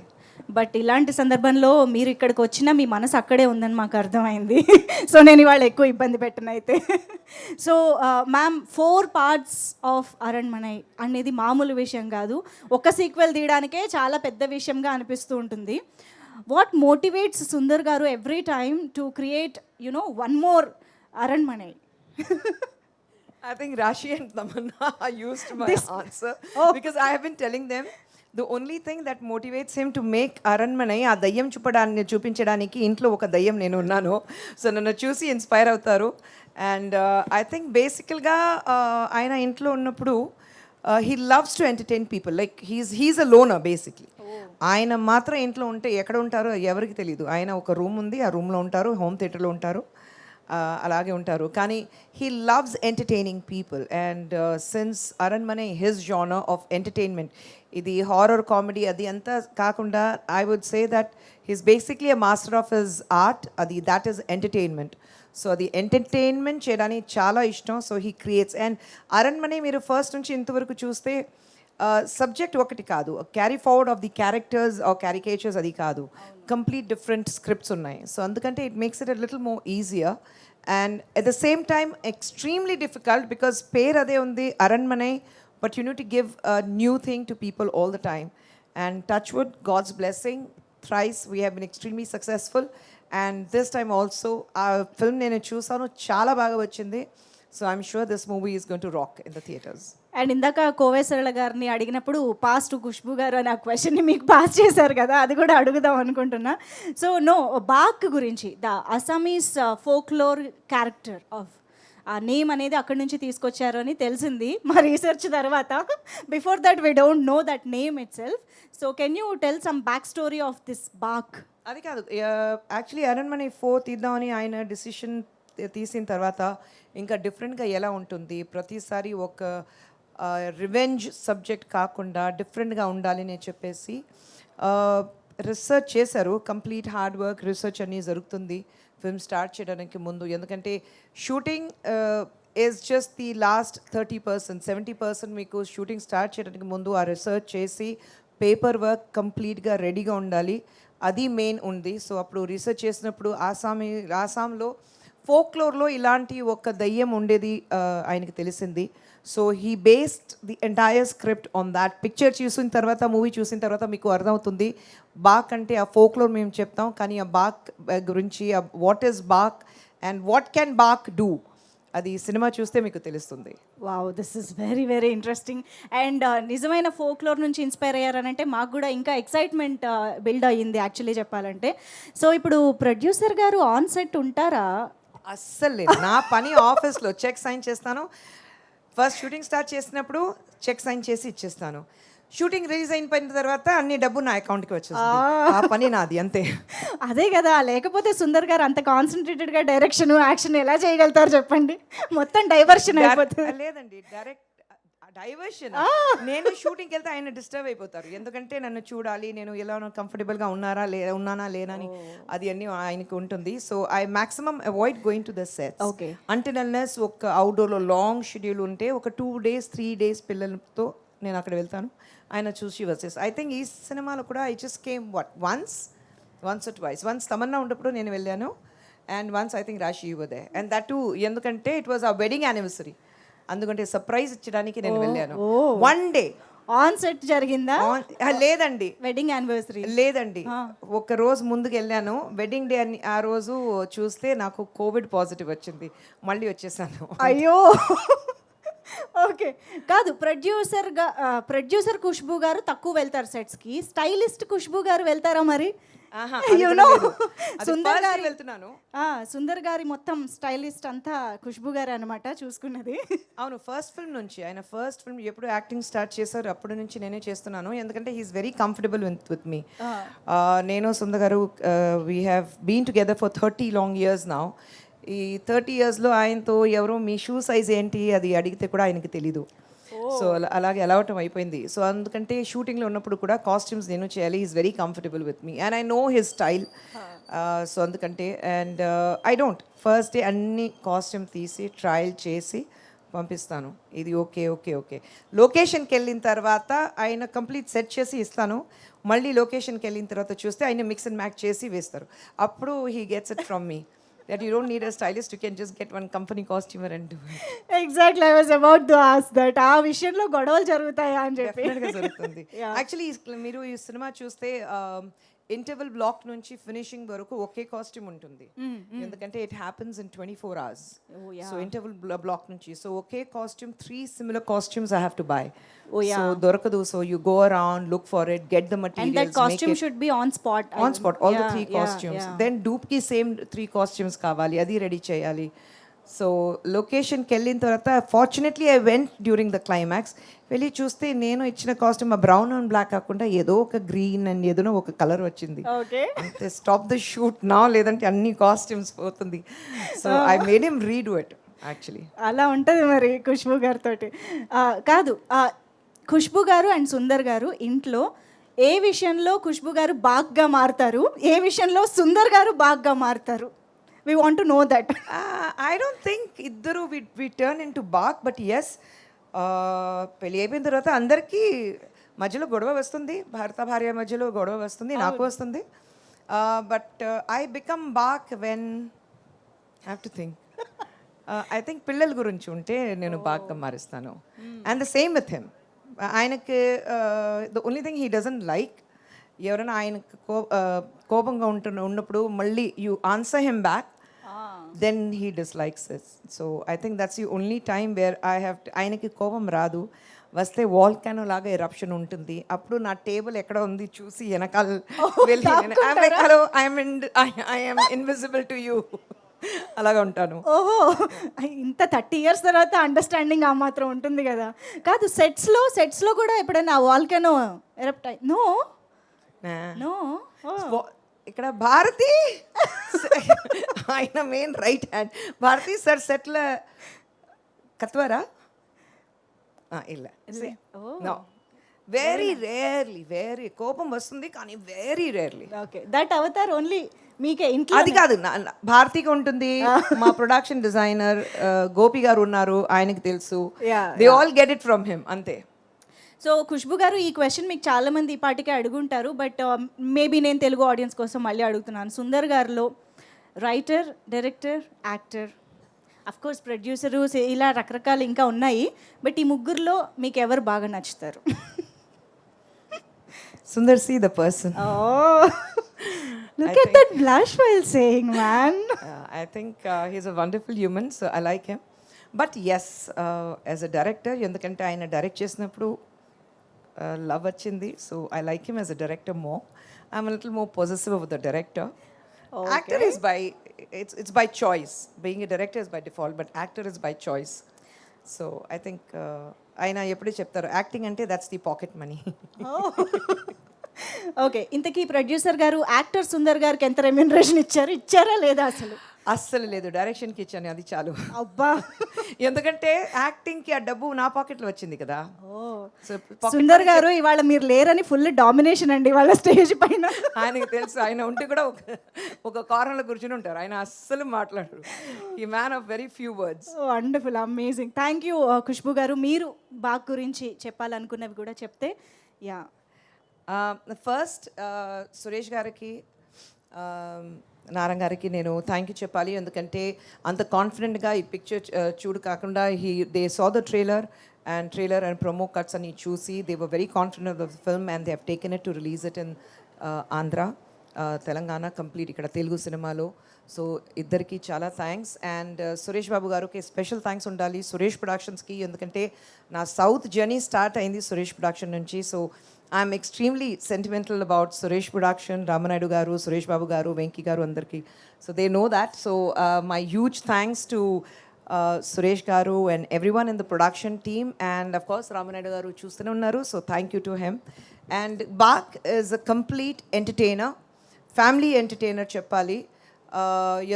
But ఇలాంటి సందర్భంలో మీరు ఇక్కడికి వచ్చినా మీ మనసు అక్కడే ఉందని మాకు అర్థమైంది. సో నేను ఇవాళ ఎక్కువ ఇబ్బంది పెట్టను అయితే. So ma'am, 4 parts of Aranmanai అనేది మామూలు విషయం కాదు. ఒక సీక్వెల్ తీయడానికే చాలా పెద్ద విషయంగా అనిపిస్తూ ఉంటుంది. వాట్ మోటివేట్స్ సుందర్ గారు every time to create one more Aranmanai? I think Rashi and Tamanna used my answer because I have been telling them the only thing that motivates him to make Aranmanai ఆ దయ్యం చూపించడానికి ఇంట్లో ఒక దయ్యం నేను ఉన్నాను. So నన్ను చూసి ఇన్స్పైర్ అవుతారు. అండ్ ఐ థింక్ బేసికల్గా ఆయన ఇంట్లో ఉన్నప్పుడు he loves to entertain people. Like he's a లోనర్ basically. ఆయన మాత్రం ఇంట్లో ఉంటే ఎక్కడ ఉంటారో ఎవరికి తెలియదు. ఆయన ఒక రూమ్ ఉంది, ఆ రూమ్లో ఉంటారు, హోమ్ థియేటర్లో ఉంటారు, అలాగే ఉంటారు. కానీ he loves entertaining people. And since Aranmanai his genre of entertainment, ఇది హారర్ కామెడీ అది అంతా కాకుండా I would say that he's basically a master of his art. అది దాట్ ఈస్ ఎంటర్టైన్మెంట్. సో అది ఎంటర్టైన్మెంట్ చేయడానికి చాలా ఇష్టం. So he creates. And Aranmanai మీరు ఫస్ట్ నుంచి ఇంతవరకు చూస్తే సబ్జెక్ట్ ఒకటి కాదు, carry forward of the characters or caricatures అది కాదు, కంప్లీట్ డిఫరెంట్ స్క్రిప్ట్స్ ఉన్నాయి. సో అందుకంటే it makes it a little more easier and at the same time extremely difficult because పేరు అదే ఉంది Aranmanai, but you need to give a new thing to people all the time. And touch wood, God's blessing, thrice we have been extremely successful. And this time also ఆ film నేను చూసాను, చాలా బాగా వచ్చింది. So I'm sure this movie is going to rock in the theatres. And ఇందాక కోవై సరళ గారిని అడిగినప్పుడు పాస్ టు ఖుష్బూ గారు అని ఆ క్వశ్చన్ని మీకు పాస్ చేశారు కదా, అది కూడా అడుగుదాం అనుకుంటున్నా. సో బాక్ గురించి, the Assamese folklore character of a name అనేది అక్కడి నుంచి తీసుకొచ్చారు అని తెలిసింది మా రీసెర్చ్ తర్వాత. Before that we don't know that name itself. So can you tell some back story of this Baak? అది కాదు, యాక్చువల్లీ అరణ్మనై 4 తీద్దామని ఆయన డిసిషన్ తీసిన తర్వాత ఇంకా డిఫరెంట్గా ఎలా ఉంటుంది, ప్రతిసారి ఒక రివెంజ్ సబ్జెక్ట్ కాకుండా డిఫరెంట్గా ఉండాలి అని చెప్పేసి రీసెర్చ్ చేశారు, కంప్లీట్ హార్డ్ వర్క్ రీసెర్చ్ అన్నీ జరుగుతుంది ఫిల్మ్ స్టార్ట్ చేయడానికి ముందు. ఎందుకంటే shooting is just the last 30%, 70% మీకు షూటింగ్ స్టార్ట్ చేయడానికి ముందు ఆ రీసెర్చ్ చేసి పేపర్ వర్క్ కంప్లీట్గా రెడీగా ఉండాలి, అది మెయిన్ ఉంది. సో అప్పుడు రీసెర్చ్ చేసినప్పుడు ఆసాంలో ఫోక్లోర్లో ఇలాంటి ఒక దయ్యం ఉండేది ఆయనకి తెలిసింది. So he based the entire script on that. Picture చూసిన తర్వాత, మూవీ చూసిన తర్వాత మీకు అర్థమవుతుంది బాక్ అంటే ఆ ఫోక్లోర్ మేము చెప్తాం, కానీ ఆ బాక్ గురించి what is Baak and what can Baak do అది సినిమా చూస్తే మీకు తెలుస్తుంది. Wow, this is very very interesting. And నిజమైన ఫోక్లోర్ నుంచి ఇన్స్పైర్ అయ్యారనంటే మాకు కూడా ఇంకా ఎక్సైట్మెంట్ బిల్డ్ అయ్యింది యాక్చువల్లీ చెప్పాలంటే. సో ఇప్పుడు ప్రొడ్యూసర్ గారు ఆన్ సెట్ ఉంటారా? అస్సలు లేదు. నా పని ఆఫీస్లో చెక్ సైన్ చేస్తాను. ఫస్ట్ షూటింగ్ స్టార్ట్ చేసినప్పుడు చెక్ సైన్ చేసి ఇచ్చేస్తాను. షూటింగ్ రిలీజ్ అయిన తర్వాత అన్ని డబ్బు నా అకౌంట్కి వచ్చేస్తుంది. ఆ పని నాది అంతే. అదే కదా, లేకపోతే సుందర్ గారు అంత కాన్సన్ట్రేటెడ్గా డైరెక్షన్ యాక్షన్ ఎలా చేయగలుగుతారు చెప్పండి? మొత్తం డైవర్షన్ అయిపోతుంది. లేదండి, డైరెక్ట్ డైవర్షన్. నేను షూటింగ్కి వెళ్తే ఆయన డిస్టర్బ్ అయిపోతారు, ఎందుకంటే నన్ను చూడాలి, నేను ఎలా కంఫర్టబుల్గా ఉన్నానా లేనని అది అన్నీ ఆయనకు ఉంటుంది. So I maximum avoid going to the sets. Okay. Until unless ఒక అవుట్డోర్లో లాంగ్ షెడ్యూల్ ఉంటే ఒక 2 days 3 days పిల్లలతో నేను అక్కడ వెళ్తాను, ఆయన చూసి వచ్చేసి. ఐ థింక్ ఈ సినిమాలో కూడా I just came once or twice. Once Tamannaah ఉన్నప్పుడు నేను వెళ్ళాను, అండ్ వన్స్ ఐ థింక్ రాశి యువదే, అండ్ దట్ టు ఎందుకంటే ఇట్ వాజ్ ఆ వెడ్డింగ్ యానివర్సరీ, అందుకంటే సర్ప్రైజ్ ఇచ్చడానికి నేను వెళ్ళాను. 1 day ఆన్ సెట్ జరిగిందా? లేదండి, వెడ్డింగ్ యానివర్సరీ లేదండి, ఒక రోజు ముందుకు వెళ్ళాను. వెడ్డింగ్ డే అని ఆ రోజు చూస్తే నాకు కోవిడ్ పాజిటివ్ వచ్చింది, మళ్ళీ వచ్చేసాను. అయ్యో. ఓకే, కాదు, ప్రొడ్యూసర్ ఖుష్బూ గారు తక్కువ వెళ్తారు సెట్స్కి, స్టైలిస్ట్ ఖుష్బూ గారు వెళ్తారా మరి? You know, సుందర్ గారు వెళ్తున్నాను. సుందర్ గారి మొత్తం స్టైలిస్ట్ అంతా ఖుష్బూ గారు అనమాట చూసుకున్నది. అవును, ఫస్ట్ ఫిల్మ్ నుంచి, ఆయన ఫస్ట్ ఫిల్మ్ ఎప్పుడు యాక్టింగ్ స్టార్ట్ చేశారు అప్పటి నుంచి నేనే చేస్తున్నాను, ఎందుకంటే he's very comfortable with me. నేను సుందర్ గారు we have been together for 30 long years now. ఈ 30 yearsలో ఆయనతో ఎవరో మీ షూ సైజ్ ఏంటి అది అడిగితే కూడా ఆయనకి తెలీదు. సో అలాగే అలవాటం అయిపోయింది. సో అందుకంటే షూటింగ్లో ఉన్నప్పుడు కూడా కాస్ట్యూమ్స్ నేను చేయాలి, is very comfortable with me and I know his style. So అందుకంటే and I don't first day అన్ని కాస్ట్యూమ్ తీసి ట్రయల్ చేసి పంపిస్తాను, ఇది ఓకే ఓకే ఓకే. లొకేషన్కి వెళ్ళిన తర్వాత ఆయన కంప్లీట్ సెట్ చేసి ఇస్తాను, మళ్ళీ లొకేషన్కి వెళ్ళిన తర్వాత చూస్తే ఆయన మిక్స్ అండ్ మ్యాచ్ చేసి వేస్తారు. అప్పుడు he gets it from me that you don't need a stylist, you can just get one company costumer and do it. Exactly, I was about to ask that. ఆ విషయంలో గొడవలు జరుగుతాయా అని చెప్పి. డెఫినెట్గా జరుగుతుంది. యాక్చువల్లీ మీరు ఈ సినిమా చూస్తే ఇంటర్వెల్ బ్లాక్ నుంచి ఫినిషింగ్ వరకు ఒకే కాస్ట్యూమ్ ఉంటుంది, ఎందుకంటే it happens in 24 hours. So interval block నుంచి సో ఒకే costume 3 similar costumes I have to buy. So దొరకదు, so you go around, look for it, get the materials, And that costume should be on spot. all the 3 costumes. Then dupe ki same 3 costumes కావాలి, అది ready చేయాలి. So లొకేషన్కి వెళ్ళిన తర్వాత fortunately I went during the climax. వెళ్ళి చూస్తే నేను ఇచ్చిన కాస్ట్యూమ్ ఆ బ్రౌన్ అండ్ బ్లాక్ కాకుండా ఏదో ఒక గ్రీన్ అండ్ ఏదో ఒక కలర్ వచ్చింది. అంతే, స్టాప్ ద షూట్ నా, లేదంటే అన్ని కాస్ట్యూమ్స్ పోతుంది. So I made him redo it actually. అలా ఉంటుంది మరి ఖుష్బూ గారితో. కాదు, ఖుష్బూ గారు అండ్ సుందర్ గారు ఇంట్లో ఏ విషయంలో ఖుష్బూ గారు బాగ్గా మారుతారు, ఏ విషయంలో సుందర్ గారు బాగ్గా మారుతారు? We want to know that. I don't think iddaru we turn into bark, but yes, పెళ్ళి అయిపోయిన తర్వాత అందరికీ మధ్యలో గొడవ వస్తుంది, భర్త భార్య మధ్యలో గొడవ వస్తుంది, నాకు వస్తుంది. But I become Baak when have to think. I think పిల్లల గురించి ఉంటే నేను బాగా మారుస్తాను. And the same with him. ఆయనకి the only thing he doesn't like, ఎవరైనా ఆయనకు కోపంగా ఉన్నప్పుడు మళ్ళీ you answer him back, then he dislikes it. So I think that's the only time where I have to, ఆయనకి కోపం రాదు, వస్తే వాల్కానో లాగా ఎరప్షన్ ఉంటుంది. అప్పుడు నా టేబుల్ ఎక్కడ ఉంది చూసి వెనకాల వెళ్ళి hello I am invisible to you అలాగా ఉంటాను. ఓహో, ఇంత 30 years తర్వాత అండర్స్టాండింగ్ ఆ మాత్రం ఉంటుంది కదా. కాదు, సెట్స్లో కూడా ఎప్పుడైనా వాల్కానో ఎరప్ట్ అయ్యి? No no. ఇక్కడ భారతి ఆయన main right hand. Bharathi sir సెట్ల కత్వరా ಇಲ್ಲ. No. వెరీ రేర్లీ కోపం వస్తుంది కానీ very rarely. Okay, that avatar only మీకే ఇంట్లో. అది కాదు భారతికి ఉంటుంది, మా ప్రొడక్షన్ డిజైనర్ గోపి గారు ఉన్నారు, ఆయనకి తెలుసు. Yeah, they all get it from him అంతే. సో ఖుష్బు గారు, ఈ క్వశ్చన్ మీకు చాలా మంది ఈ పాటికే అడుగుంటారు, బట్ మేబీ నేను తెలుగు ఆడియన్స్ కోసం మళ్ళీ అడుగుతున్నాను. సుందర్ గారిలో writer, director, actor, of course producer, ఇలా రకరకాలు ఇంకా ఉన్నాయి, బట్ ఈ ముగ్గురులో మీకు ఎవరు బాగా నచ్చుతారు? Sundar see the person. Oh, look at that blush while saying, man. I think he's a wonderful human, so I like him. But yes, as a director, ఎందుకంటే ఆయన డైరెక్ట్ చేసినప్పుడు లవ్ వచ్చింది, so I like him as a director more. I'm a little more possessive of the director. Actor is by it's by choice. Being a director is by default, but actor is by choice. So I think ఆయన ఎప్పుడూ చెప్తారు acting అంటే that's the pocket money. Okay, ఇంతకీ producer గారు actor Sundar గారికి ఎంత remuneration ఇచ్చారా లేదా అసలు? అస్సలు లేదు, డైరెక్షన్కి ఇచ్చాను అది చాలు. అబ్బా, ఎందుకంటే యాక్టింగ్కి ఆ డబ్బు నా పాకెట్లో వచ్చింది కదా. సో సుందర్ గారు ఇవాళ మీరు లేరని ఫుల్ డామినేషన్ అండి వాళ్ళ స్టేజ్ పైన. ఆయనకి తెలుసు, ఆయన ఉంటే కూడా ఒక కార్నర్లో కూర్చుని ఉంటారు, ఆయన అస్సలు మాట్లాడరు. ఈ man of very few words. Wonderful, amazing. Thank you Khushbu గారు. మీరు బాగ్ గురించి చెప్పాలనుకున్నవి కూడా చెప్తే. యా, ఫస్ట్ సురేష్ గారికి, నారాయణ గారికి నేను థ్యాంక్ యూ చెప్పాలి. ఎందుకంటే అంత కాన్ఫిడెంట్గా ఈ పిక్చర్ చూడు కాకుండా they saw the trailer and promo cuts అని చూసి they were very confident of the film and they have taken it to release it in Andhra, Telangana complete, ఇక్కడ తెలుగు సినిమాలో. సో ఇద్దరికి చాలా థ్యాంక్స్. అండ్ సురేష్ బాబు గారికి స్పెషల్ థ్యాంక్స్ ఉండాలి, సురేష్ ప్రొడక్షన్స్కి. ఎందుకంటే నా సౌత్ జర్నీ స్టార్ట్ అయింది సురేష్ ప్రొడక్షన్ నుంచి. So I'm extremely sentimental about Suresh production, Ramanaidu garu, Suresh Babu garu, Venky garu అందరికీ. So they know that. So my huge thanks to Suresh garu and every one in the production team. And of course Ramanaidu garu చూస్తూనే ఉన్నారు, so thank you to him. And Baak is a complete entertainer, family entertainer చెప్పాలి.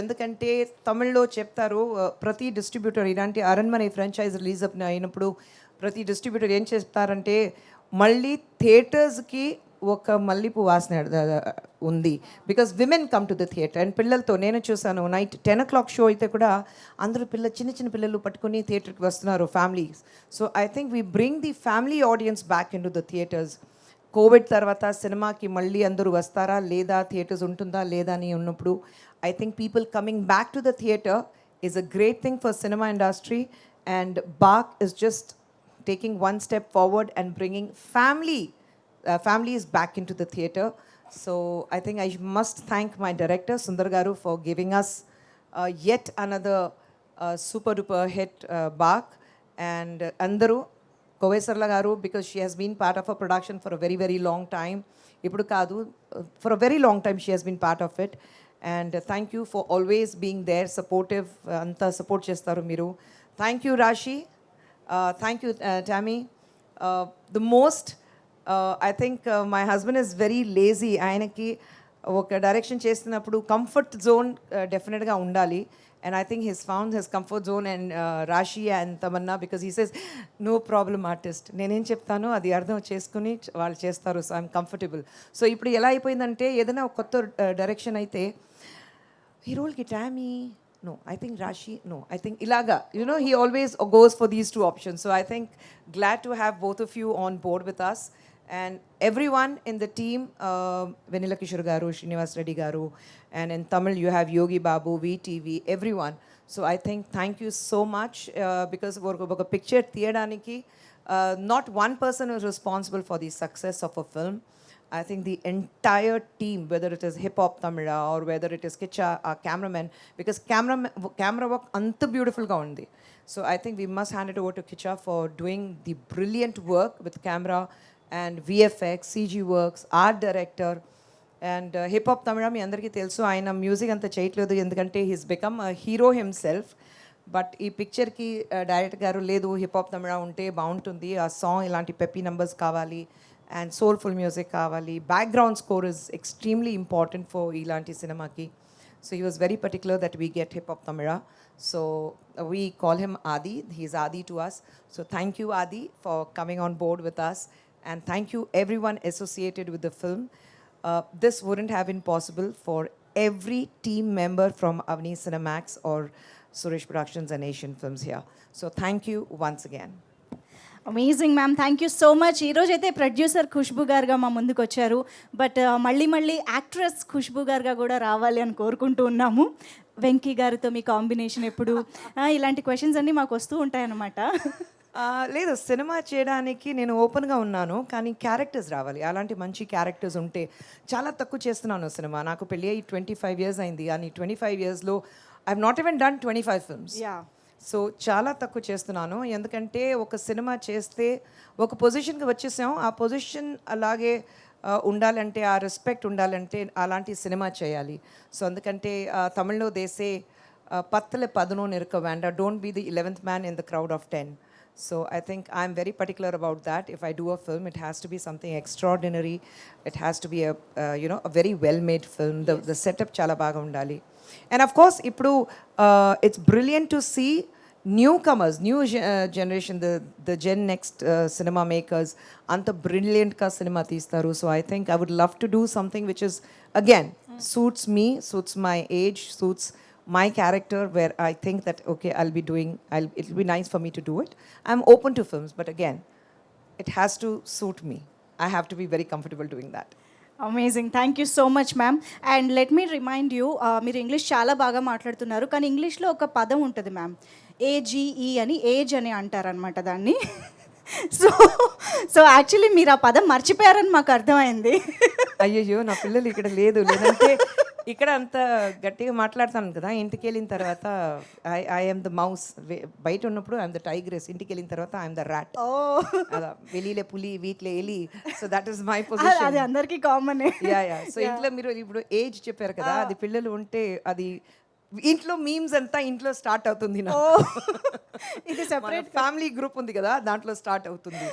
ఎందుకంటే తమిళ్లో చెప్తారు ప్రతి distributor ఇలాంటి Aranmanai franchise release అయినప్పుడు ప్రతి డిస్ట్రిబ్యూటర్ ఏం చేస్తారంటే మళ్ళీ థియేటర్స్కి ఒక మల్లిపు వాసన ఉంది, because women come to the theatre. And పిల్లలతో నేను చూసాను, నైట్ 10 o'clock షో అయితే కూడా అందరూ చిన్న చిన్న పిల్లలు పట్టుకుని థియేటర్కి వస్తున్నారు, families. So I think we bring the family audience back in to the theatres. Covid తర్వాత సినిమాకి మళ్ళీ అందరూ వస్తారా లేదా, థియేటర్స్ ఉంటుందా లేదా అని ఉన్నప్పుడు I think people coming back to the theatre is a great thing for cinema industry. And Baak is just taking one step forward and bringing families back into the theatre. So I think I must thank my director Sundar Garu for giving us yet another super duper hit, Bag. And Andaru Kovesarla Garu, because she has been part of a production for a very very long time. Ippudu kaadu, for a very long time she has been part of it. And thank you for always being there, supportive, anta support chestaru meeru. Thank you Rashi. Thank you, Tammy. The most, I think my husband is very lazy. ఆయనకి ఒక direction చేస్తున్నప్పుడు comfort zone డెఫినెట్గా ఉండాలి. And I think he's found his comfort zone and Rashi and Tamanna, because he says, no problem artist. నేనేం చెప్తానో అది అర్థం చేసుకుని వాళ్ళు చేస్తారు. So I'm comfortable. సో ఇప్పుడు ఎలా అయిపోయిందంటే ఏదైనా ఒక కొత్త డైరెక్షన్ అయితే హీరోల్కి Tommy, no, I think Rashi, no, I think Ilaga. You know, he always goes for these two options. So I think glad to have both of you on board with us. And everyone in the team, Vanilla Kishore Garu, Srinivas Reddy Garu, and in Tamil you have Yogi Babu, VTV, everyone. So I think thank you so much, because oka picture theyadaniki not one person is responsible for the success of a film. I think the entire team, whether it is Hip Hop Tamila or whether it is Kicha, our cameraman, because camera work anta beautiful ga undi. So I think we must hand it over to Kicha for doing the brilliant work with camera and VFX, CG works, art director. And Hip Hop Tamila mi andarki telusu ayana music anta cheyatledu endukante he's become a hero himself. But ఈ పిక్చర్కి director గారు లేదు hip hop తమిళ ఉంటే బాగుంటుంది, ఆ song ఇలాంటి peppy numbers కావాలి and soulful music కావాలి, background score is extremely important for ఇలాంటి సినిమాకి. So he was very particular that we get hip hop Tamizha. So we call him Aadhi, he's Aadhi to us. So thank you Aadhi for coming on board with us. And thank you everyone associated with the film. This wouldn't have been possible for every team member from Avni Cinemax or Suresh Productions and Asian Films here. So thank you once again. Amazing ma'am, thank you so much. ఈరోజు అయితే producer Khushbu గారుగా మా ముందుకు వచ్చారు, but మళ్ళీ actress Khushbu గారుగా కూడా రావాలి అని కోరుకుంటూ ఉన్నాము. వెంకీ గారితో మీ కాంబినేషన్ ఎప్పుడు, ఇలాంటి క్వశ్చన్స్ అన్నీ మాకు వస్తూ ఉంటాయన్నమాట. లేదు, సినిమా చేయడానికి నేను ఓపెన్గా ఉన్నాను, కానీ క్యారెక్టర్స్ రావాలి. అలాంటి మంచి క్యారెక్టర్స్ ఉంటే చాలా తక్కువ చేస్తున్నాను సినిమా. నాకు పెళ్ళి అయ్యి 25 years అయింది, కానీ 25 yearsలో I have not even done 25 films. సో చాలా తక్కువ చేస్తున్నాను, ఎందుకంటే ఒక సినిమా చేస్తే ఒక పొజిషన్కి వచ్చేసాం, ఆ పొజిషన్ అలాగే ఉండాలంటే, ఆ రెస్పెక్ట్ ఉండాలంటే అలాంటి సినిమా చేయాలి. సో అందుకంటే తమిళ్లో దేసే పత్తల పదునో నిరక వేండ, don't be the 11th man in the crowd of 10. So I think I'm very particular about that. If I do a film, it has to be something extraordinary. It has to be a very well-made film. The setup chala baga undali. And of course, ippudu it's brilliant to see newcomers, new generation, the Gen Next cinema makers, anta brilliant ka cinema teestaru. So I think I would love to do something which is again suits me, suits my age, suits my character, where I think that okay, it'll be nice for me to do it. I'm open to films, but again, it has to suit me. I have to be very comfortable doing that. Amazing, thank you so much ma'am. And let me remind you, మీరు English చాలా బాగా మాట్లాడుతున్నారు, కానీ ఇంగ్లీష్లో ఒక పదం ఉంటుంది ma'am, AGE అని, ఏజ్ అని అంటారనమాట దాన్ని. సో యాక్చువల్లీ మీరు ఆ పదం మర్చిపోయారని మాకు అర్థమైంది. అయ్యయ్యో, నా పిల్లలు ఇక్కడ లేదంటే ఇక్కడ అంత గట్టిగా మాట్లాడతాను కదా, ఇంటికి వెళ్ళిన తర్వాత ఐఎమ్ ద మౌస్, బయట ఉన్నప్పుడు ఐఎమ్ ద టైగ్రెస్, ఇంటికి వెళ్ళిన తర్వాత ఐఎమ్ ద ర్యాట్. అదా వెలీలే పులి, వీటిలో ఎలి. So that is my position. అది అందరికీ కామన్. యా. సో ఇంట్లో మీరు ఇప్పుడు ఏజ్ చెప్పారు కదా, అది పిల్లలు ఉంటే అది ఇంట్లో మీమ్స్ అంతా ఇంట్లో స్టార్ట్ అవుతుంది. ఇది సెపరేట్ ఫ్యామిలీ గ్రూప్ ఉంది కదా, దాంట్లో స్టార్ట్ అవుతుంది.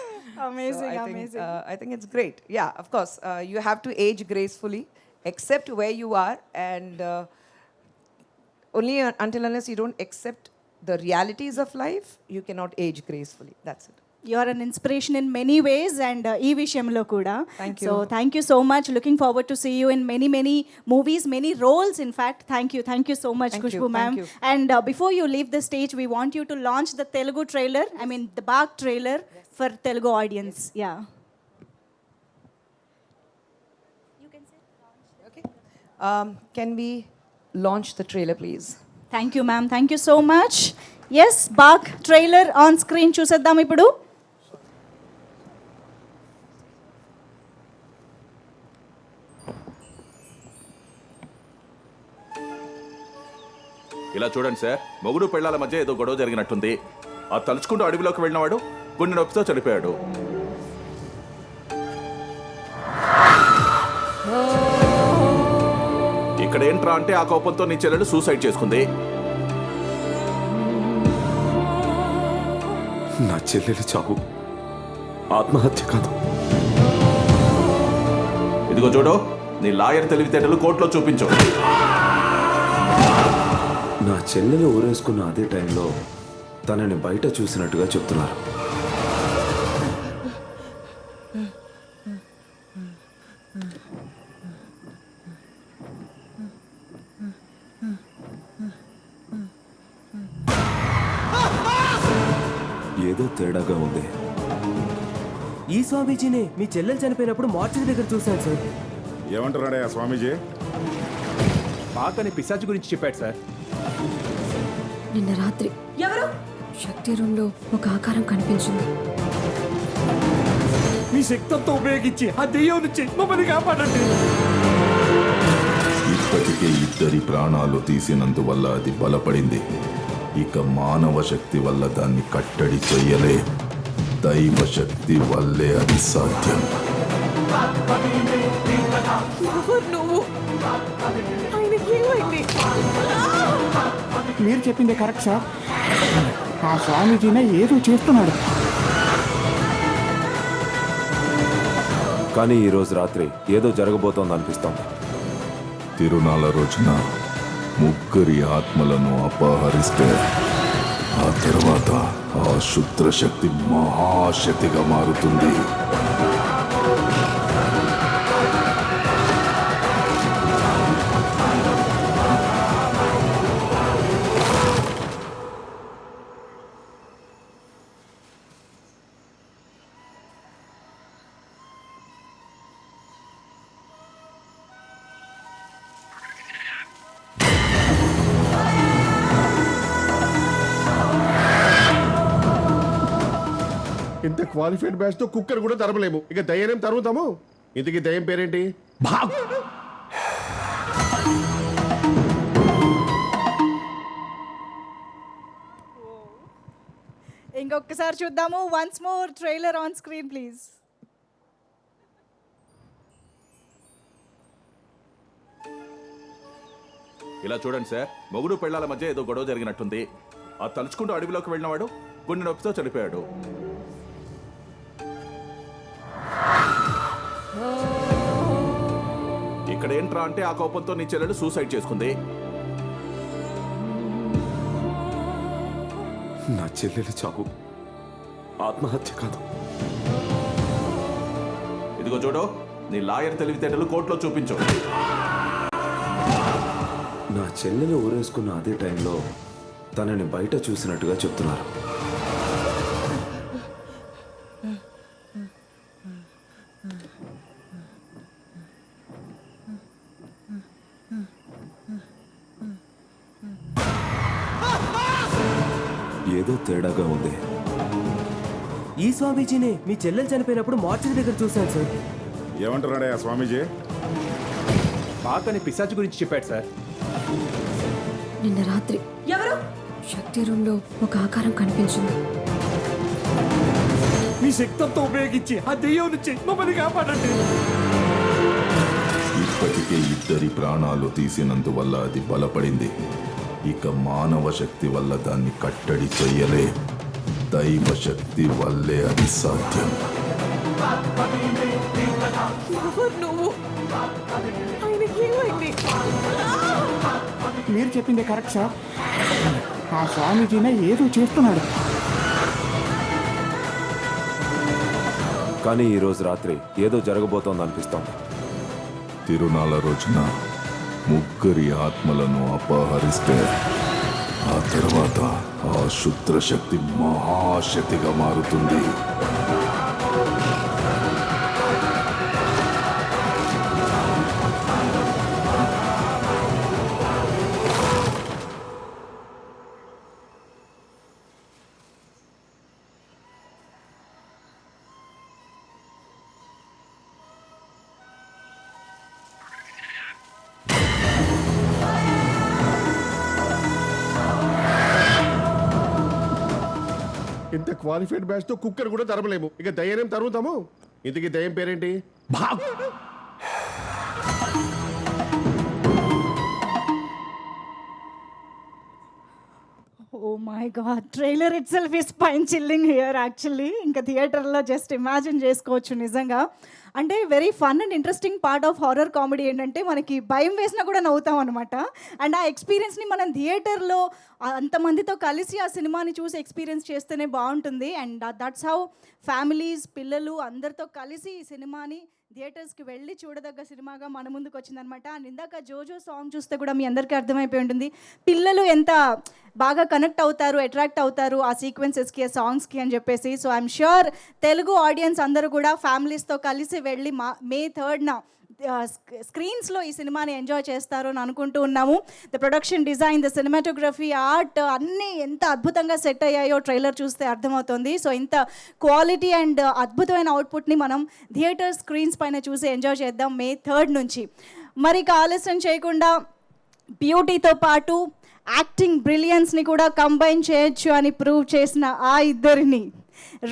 I think it's great. Yeah, of course you have to age gracefully, accept where you are, and only until unless you don't accept the realities of life, you cannot age gracefully. That's it. You are an inspiration in many ways, and ee vishayamlo kuda. Thank you. So thank you so much. Looking forward to see you in many movies, many roles in fact. Thank you so much, Thank you, Khushbu ma'am. thank you. And before you leave the stage, we want you to launch the Telugu trailer, I mean the Bag trailer, for Telugu audience. Yeah. Can we launch the trailer, please? Thank you ma'am, thank you so much. Yes, Bag trailer on screen చూసేద్దాం ఇప్పుడు. ఇలా చూడండి sir, మొగుడు పెళ్ళాల మధ్య ఏదో గొడవ జరిగినట్టుంది. ఆ తలుచుకుంటూ అడవిలోకి వెళ్ళినవాడు గుండె నొప్పితో చనిపోయాడు. ఇక్కడ ఏంట్రా అంటే ఆ కోపంతో నీ చెల్లెలు సూసైడ్ చేసుకుంది. నా చెల్లెలు చావు ఆత్మహత్య కాదు. ఇదిగో చూడు, నీ లాయర్ తెలివితేటలు కోర్టులో చూపించు. నా చెల్లెలు ఊరేసుకున్న అదే టైంలో తనని బయట చూసినట్టుగా చెప్తున్నారు. ఏదో తేడాగా ఉంది. ఈ స్వామీజీనే మీ చెల్లెలు చనిపోయినప్పుడు మార్చి దగ్గర చూశాను సార్. ఏమంటున్నాడే ఆ స్వామీజీ? పాకని పిశాచి గురించి చెప్పాడు సార్. నిన్న రాత్రి ఎవరు శక్తి రూమ్ లో ఒక ఆకారం కనిపించింది. మీ శక్తితో ఉపయోగించి ఆ దెయ్యం నుంచి మమ్మల్ని కాపాడండి. ఇప్పటికే ఇద్దరి ప్రాణాలు తీసినందువల్ల అది బలపడింది. ఇక మానవ శక్తి వల్ల దాన్ని కట్టడి చెయ్యలే. దైవ శక్తి వల్లే అది సాధ్యం. మీరు చెప్పిందే కరెక్ట్ సార్. ఆ స్వామీజీనే ఏదో చేస్తున్నాడు. కానీ ఈరోజు రాత్రి ఏదో జరగబోతోంది అనిపిస్తోంది. తిరునాళ్ళ రోజున ముగ్గురి ఆత్మలను అపహరిస్తే ఆ తర్వాత ఆ శుద్ర శక్తి మహాశక్తిగా మారుతుంది. ఇంత క్వాలిఫైడ్ బ్యాచ్ తో కుక్కర్ కూడా తరమలేము, ఇక దయ్యానేం తరుగుతాము. ఇంతకీ దయ్యం పేరేంటి? ఇంకొకసారి చూద్దాము. Once more trailer on screen please. ఇలా చూడండి సార్, మొగుడు పెళ్ళాల మధ్య ఏదో గొడవ జరిగినట్టుంది. ఆ తలుచుకుంటూ అడవిలోకి వెళ్ళినవాడు గుండె నొప్పితో చనిపోయాడు. ఇక్కడ ఏంట్రా అంటే ఆ కోపంతో నీ చెల్లెలు సూసైడ్ చేసుకుంది. నా చెల్లెలు చావు ఆత్మహత్య కాదు. ఇదిగో చూడు, నీ లాయర్ తెలివితేటలు కోర్టులో చూపించు. నా చెల్లెలు ఊరేసుకున్న అదే టైంలో తనని బయట చూసినట్టుగా చెప్తున్నారు. ఏదో తేడాగా ఉంది. ఈ స్వామీజీనే మీ చెల్లెలు చనిపోయినప్పుడు మార్చి దగ్గర చూశాను సార్. ఏమంటున్నాడే ఆ స్వామీజీ? పాకని పిశాచు గురించి చెప్పాడు సార్. నిన్న రాత్రి ఎవరు? శక్తి రూమ్ లో ఒక ఆకారం కనిపించింది. మీ శక్తంతో ఉపయోగించి ఆ దెయ్యం నుంచి మమ్మల్ని కాపాడండి. ఇప్పటికే ఇద్దరి ప్రాణాలు తీసినందువల్ల అది బలపడింది. ఇక మానవ శక్తి వల్ల దాన్ని కట్టడి చెయ్యలే. దైవ శక్తి వల్లే అది సాధ్యం. మీరు చెప్పింది కరెక్ట్ సార్. ఆ స్వామీజీనే ఏదో చేస్తున్నాడు. కానీ ఈ రోజు రాత్రి ఏదో జరగబోతోంది అనిపిస్తోంది. తిరునాళ్ళ రోజున ముగ్గురి ఆత్మలను అపహరిస్తే ఆ తర్వాత ఆ శుద్ర శక్తి మహాశక్తిగా మారుతుంది. ఇంత క్వాలిఫైడ్ బ్యాచ్ తో కుక్కర్ కూడా తరమలేము, ఇక దయ్యానేం తరుగుతాము. ఇంతకీ దయ్యం పేరేంటి? Oh my God, trailer itself is spine chilling here actually. ఇంకా థియేటర్లో జస్ట్ ఇమాజిన్ చేసుకోవచ్చు నిజంగా. అంటే very fun and interesting part of horror comedy ఏంటంటే మనకి భయం వేసినా కూడా నవ్వుతాం అనమాట. అండ్ ఆ ఎక్స్పీరియన్స్ని మనం థియేటర్లో అంతమందితో కలిసి ఆ సినిమాని చూసి ఎక్స్పీరియన్స్ చేస్తేనే బాగుంటుంది. అండ్ దట్స్ హౌ ఫ్యామిలీస్, పిల్లలు అందరితో కలిసి ఈ సినిమాని థియేటర్స్కి వెళ్ళి చూడదగ్గ సినిమాగా మన ముందుకు వచ్చిందనమాట. అండ్ ఇందాక జోజో సాంగ్ చూస్తే కూడా మీ అందరికీ అర్థమైపోయి ఉంటుంది పిల్లలు ఎంత బాగా కనెక్ట్ అవుతారు, అట్రాక్ట్ అవుతారు ఆ సీక్వెన్సెస్కి, ఆ సాంగ్స్కి అని చెప్పేసి. So I'm sure Telugu audience అందరూ కూడా ఫ్యామిలీస్తో కలిసి వెళ్ళి మే 3న స్క్రీన్స్లో ఈ సినిమాని ఎంజాయ్ చేస్తారు అని అనుకుంటూ ఉన్నాము. The production design, the cinematography, art అన్నీ ఎంత అద్భుతంగా సెట్ అయ్యాయో ట్రైలర్ చూస్తే అర్థమవుతుంది. సో ఇంత క్వాలిటీ అండ్ అద్భుతమైన అవుట్పుట్ని మనం థియేటర్ స్క్రీన్స్ పైన చూసి ఎంజాయ్ చేద్దాం మే 3 నుంచి. మరి ఇక ఆలస్యం చేయకుండా బ్యూటీతో పాటు యాక్టింగ్ బ్రిలియన్స్ని కూడా కంబైన్ చేయొచ్చు అని ప్రూవ్ చేసిన ఆ ఇద్దరిని,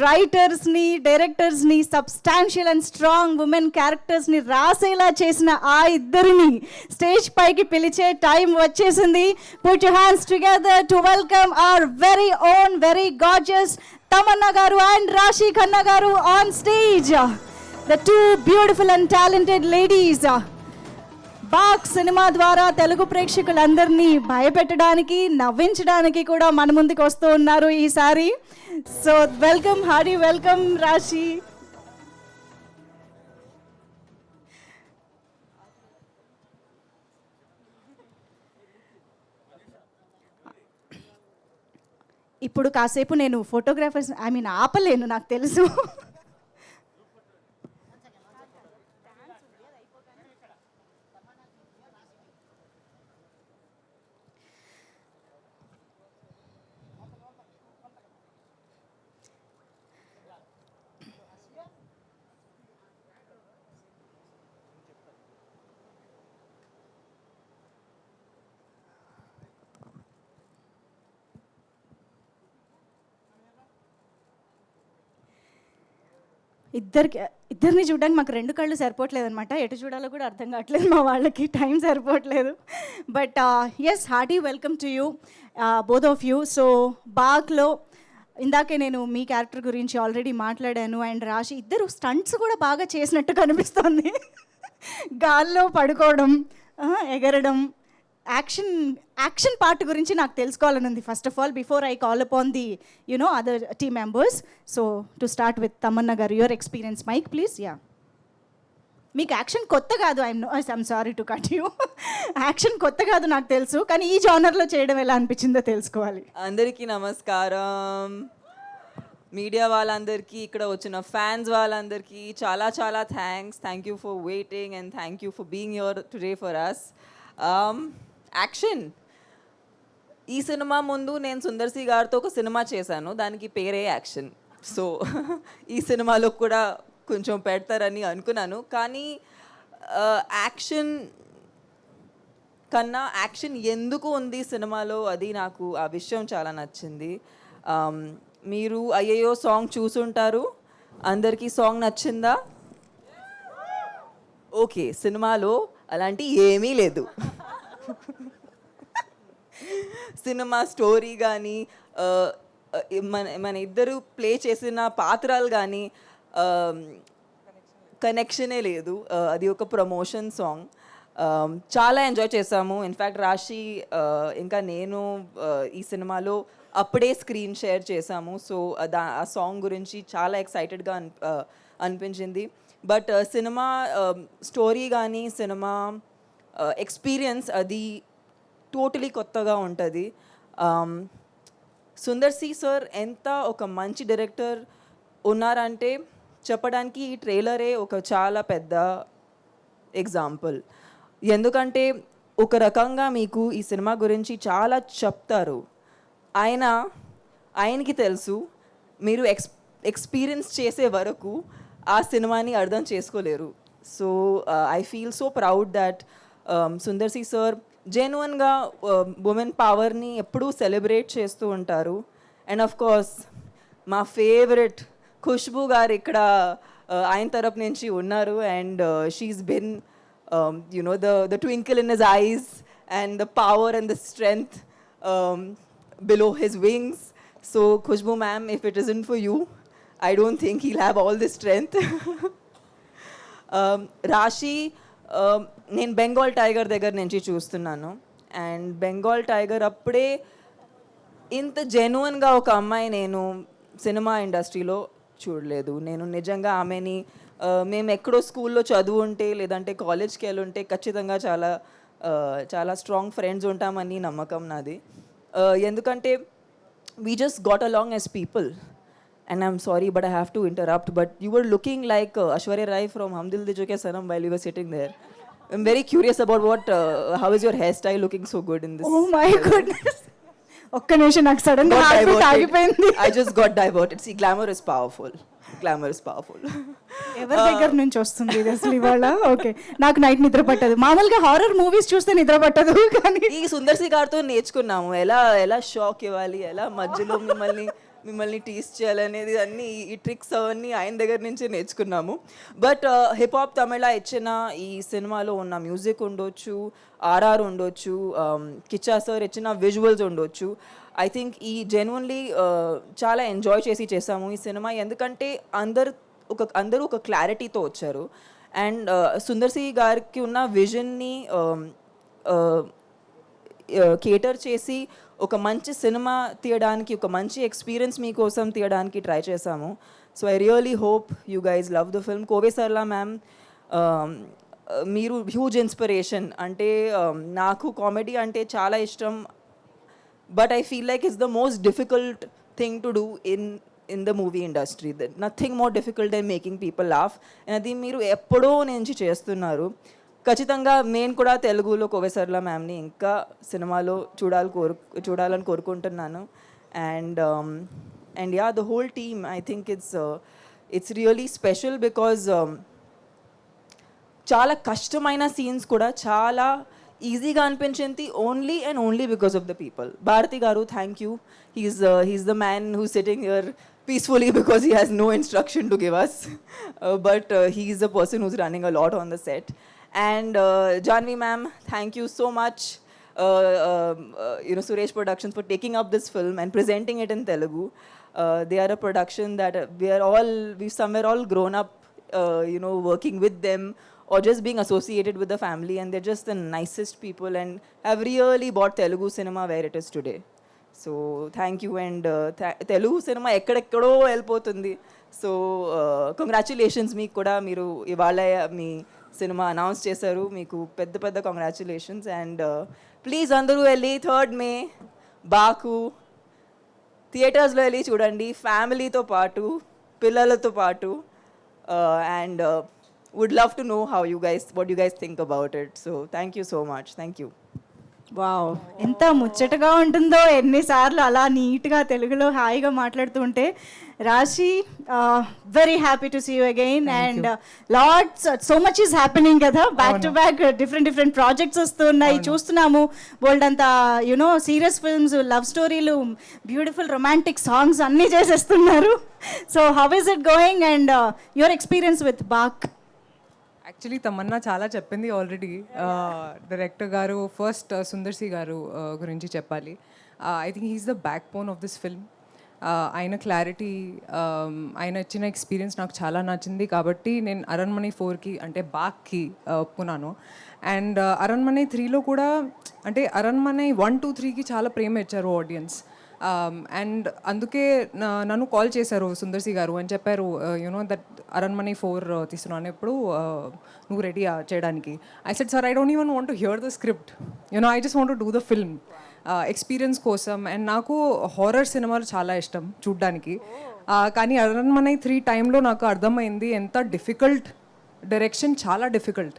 రైటర్స్ని, డైరెక్టర్స్ని, సబ్స్టాన్షియల్ అండ్ స్ట్రాంగ్ ఉమెన్ క్యారెక్టర్స్ని రాసేలా చేసిన ఆ ఇద్దరిని స్టేజ్ పైకి పిలిచే టైం వచ్చేసింది. Put your hands together to welcome our very own, very gorgeous Tamannaah గారు అండ్ రాశి ఖన్నా గారు on stage. The two beautiful and talented ladies Baak సినిమా ద్వారా తెలుగు ప్రేక్షకులందరినీ భయపెట్టడానికి, నవ్వించడానికి కూడా మన ముందుకు వస్తూ ఉన్నారు ఈసారి. సో వెల్కమ్, హార్డీ వెల్కమ్ రాశి. ఇప్పుడు కాసేపు నేను ఫోటోగ్రాఫర్స్ ఆపలేను, నాకు తెలుసు. ఇద్దరిని చూడడానికి మాకు 2 కళ్ళు సరిపోవట్లేదు అనమాట. ఎటు చూడాలో కూడా అర్థం కావట్లేదు మా వాళ్ళకి, టైం సరిపోవట్లేదు. But yes, hearty welcome to you both of you. So బాగ్లో ఇందాకే నేను మీ క్యారెక్టర్ గురించి ఆల్రెడీ మాట్లాడాను. అండ్ రాశి ఇద్దరు స్టంట్స్ కూడా బాగా చేసినట్టు కనిపిస్తుంది. గాల్లో పడుకోవడం, ఎగరడం, యాక్షన్ పార్ట్ గురించి నాకు తెలుసుకోవాలని ఉంది. First of all before I call upon the other team members. So to start with Tamannaah garu, your experience. Mike please. Yeah, మీకు యాక్షన్ కొత్త కాదు. I'm sorry to cut you. Action కొత్త కాదు నాకు తెలుసు, కానీ ఈ జానర్లో చేయడం ఎలా అనిపించిందో తెలుసుకోవాలి. అందరికీ నమస్కారం. మీడియా వాళ్ళందరికీ, ఇక్కడ వచ్చిన ఫ్యాన్స్ వాళ్ళందరికీ చాలా చాలా thank you for waiting and thank you for being here today for us. Action, ఈ సినిమా ముందు నేను సుందర్ సి గారితో ఒక సినిమా చేశాను, దానికి పేరే యాక్షన్. సో ఈ సినిమాలో కూడా కొంచెం పెడతారని అనుకున్నాను, కానీ యాక్షన్ కన్నా యాక్షన్ ఎందుకు ఉంది సినిమాలో, అది నాకు ఆ విషయం చాలా నచ్చింది. మీరు అయ్యయ్యో సాంగ్ చూసుంటారు, అందరికీ సాంగ్ నచ్చిందా? ఓకే, సినిమాలో అలాంటి ఏమీ లేదు. సినిమా స్టోరీ కానీ మన ఇద్దరు ప్లే చేసిన పాత్రలు కానీ కనెక్షనే లేదు. అది ఒక ప్రమోషన్ సాంగ్. చాలా ఎంజాయ్ చేసాము. ఇన్ఫ్యాక్ట్ రాశి ఇంకా నేను ఈ సినిమాలో అప్పుడే స్క్రీన్ షేర్ చేసాము. సో ఆ సాంగ్ గురించి చాలా ఎక్సైటెడ్గా అనిపించింది. బట్ సినిమా స్టోరీ కానీ సినిమా ఎక్స్పీరియన్స్ అది టోటలీ కొత్తగా ఉంటుంది. సుందర్ సి సార్ ఎంత ఒక మంచి డైరెక్టర్ ఉన్నారంటే చెప్పడానికి ఈ ట్రైలరే ఒక చాలా పెద్ద ఎగ్జాంపుల్. ఎందుకంటే ఒక రకంగా మీకు ఈ సినిమా గురించి చాలా చెప్తారు. ఆయనకి తెలుసు, మీరు ఎక్స్పీరియన్స్ చేసే వరకు ఆ సినిమాని అర్థం చేసుకోలేరు. So I feel so proud that Sundar C sir జెన్యున్గా ఉమెన్ పవర్ని ఎప్పుడూ సెలబ్రేట్ చేస్తూ ఉంటారు. అండ్ ఆఫ్ కోర్స్ మా ఫేవరెట్ ఖుష్బూ గారు ఇక్కడ ఆయన తరపు నుంచి ఉన్నారు. And she's been the twinkle in his eyes and the power and the strength below his wings. So Khushbu ma'am, if it isn't for you, I don't think he'll have all this strength. రాశి నేను Bengal tiger దగ్గర నుంచి చూస్తున్నాను. And Bengal tiger అప్పుడే ఇంత జెన్యున్గా ఒక అమ్మాయి నేను సినిమా ఇండస్ట్రీలో చూడలేదు. నేను నిజంగా ఆమెని మేము ఎక్కడో స్కూల్లో చదువు ఉంటే లేదంటే కాలేజ్కి వెళ్ళి ఉంటే ఖచ్చితంగా చాలా చాలా స్ట్రాంగ్ ఫ్రెండ్స్ ఉంటామని నమ్మకం నాది. ఎందుకంటే we just got along as people. And I'm sorry, but I have to interrupt. But you were looking like Aishwarya Rai from Hum Dil De Chuke Sanam while you were sitting there. I'm very curious about how is your hairstyle looking so good in this? Oh my goodness. ఒక్క నిమిషం, నాకు sudden గా heart beat ఆగిపోయింది. I just got diverted. See, glamour is powerful. Glamour is powerful. ఎవరి దగ్గర నుంచి వస్తుంది ఇది అసలు ఇవాళ? ఓకే, నాకు నైట్ నిద్ర పట్టదు. మామూలుగా హారర్ మూవీస్ చూస్తే నిద్ర పట్టదు, కానీ ఈ సుందర్ సి గారితో నేర్చుకున్నాము ఎలా షాక్ ఇవ్వాలి, ఎలా మధ్యలో మిమ్మల్ని టీస్ చేయాలనేది అన్నీ ఈ ట్రిక్స్ అవన్నీ ఆయన దగ్గర నుంచి నేర్చుకున్నాము. బట్ హిప్ హాప్ తమిళ ఇచ్చిన ఈ సినిమాలో ఉన్న మ్యూజిక్ ఉండొచ్చు, ఆర్ఆర్ ఉండొచ్చు, కిచ్చా సార్ ఇచ్చిన విజువల్స్ ఉండొచ్చు. ఐ థింక్ ఈ జెన్యున్లీ చాలా ఎంజాయ్ చేసాము ఈ సినిమా. ఎందుకంటే అందరూ ఒక క్లారిటీతో వచ్చారు. అండ్ సుందర్ సి గారికి ఉన్న విజన్ని కేటర్ చేసి ఒక మంచి సినిమా తీయడానికి, ఒక మంచి ఎక్స్పీరియన్స్ మీకోసం తీయడానికి ట్రై చేశాము. So I really hope you guys love the film. Kovai Sarala ma'am, మీరు హ్యూజ్ ఇన్స్పిరేషన్. అంటే నాకు కామెడీ అంటే చాలా ఇష్టం, but I feel like it's the most difficult thing to do in the movie industry. Nothing more difficult than making people laugh. And అది మీరు ఎప్పుడో నుంచి చేస్తున్నారు. ఖచ్చితంగా నేను కూడా తెలుగులో కోవే సర్లా మ్యామ్ని ఇంకా సినిమాలో చూడాలని కోరుకుంటున్నాను. And yeah, the whole team, I think it's really special because చాలా కష్టమైన సీన్స్ కూడా చాలా ఈజీగా అనిపించింది only because of the people. Bharathi garu, thank you. He's the man who sitting here peacefully because he has no instruction to give us. But he is the person who's running a lot on the set. And Janvi ma'am, thank you so much, Suresh Productions, for taking up this film and presenting it in Telugu. They are a production that we've somewhere all grown up, working with them or just being associated with the family, and they're just the nicest people and have really brought Telugu cinema where it is today. So thank you. And Telugu cinema ఎక్కడెక్కడో వెళ్ళిపోతుంది. So congratulations మీకు కూడా, మీరు ఇవాళ మీ cinema announce చేశారు, మీకు పెద్ద పెద్ద కంగ్రాచులేషన్స్. అండ్ ప్లీజ్ అందరూ వెళ్ళి 3rd May బాకు థియేటర్స్లో వెళ్ళి చూడండి, ఫ్యామిలీతో పాటు, పిల్లలతో పాటు. And would love to know what you guys think about it. So thank you so much. Thank you. Wow, ఎంత ముచ్చటగా ఉంటుందో ఎన్నిసార్లు అలా నీట్గా తెలుగులో హాయిగా మాట్లాడుతూ ఉంటే. Raashi, very happy to see you again. And lots so much is happening కదా, back to back different projects వస్తున్నాయి, చూస్తున్నాము. బోల్డ్ అంతా సీరియస్ ఫిల్మ్స్, లవ్ స్టోరీలు, బ్యూటిఫుల్ రొమాంటిక్ సాంగ్స్ అన్నీ చేసేస్తున్నారు. So how is it going and your experience with Baak? Actually Tamannaah చాలా చెప్పింది already. Director garu first Sundar C garu గురించి చెప్పాలి. I think he's the backbone of this film. ఆయన క్లారిటీ, ఆయన ఇచ్చిన ఎక్స్పీరియన్స్ నాకు చాలా నచ్చింది. కాబట్టి నేను అరణ్మణి 4కి అంటే బాక్కి ఒప్పుకున్నాను. అండ్ అరణ్మణి 3లో కూడా, అంటే అరణ్మణి 1, 2, 3కి చాలా ప్రేమ ఇచ్చారు ఆడియన్స్. అండ్ అందుకే నన్ను కాల్ చేశారు సుందర్ సి గారు అని చెప్పారు, దట్ అరణ్మణి 4 తీస్తున్నాను, ఎప్పుడు నువ్వు రెడీ చేయడానికి. I said, sir, I don't even want to hear the script, I just want to do the film experience కోసం. అండ్ నాకు హారర్ సినిమాలు చాలా ఇష్టం చూడ్డానికి. కానీ అరణ్మణి 3 టైంలో నాకు అర్థమైంది ఎంత డిఫికల్ట్ డైరెక్షన్, చాలా difficult.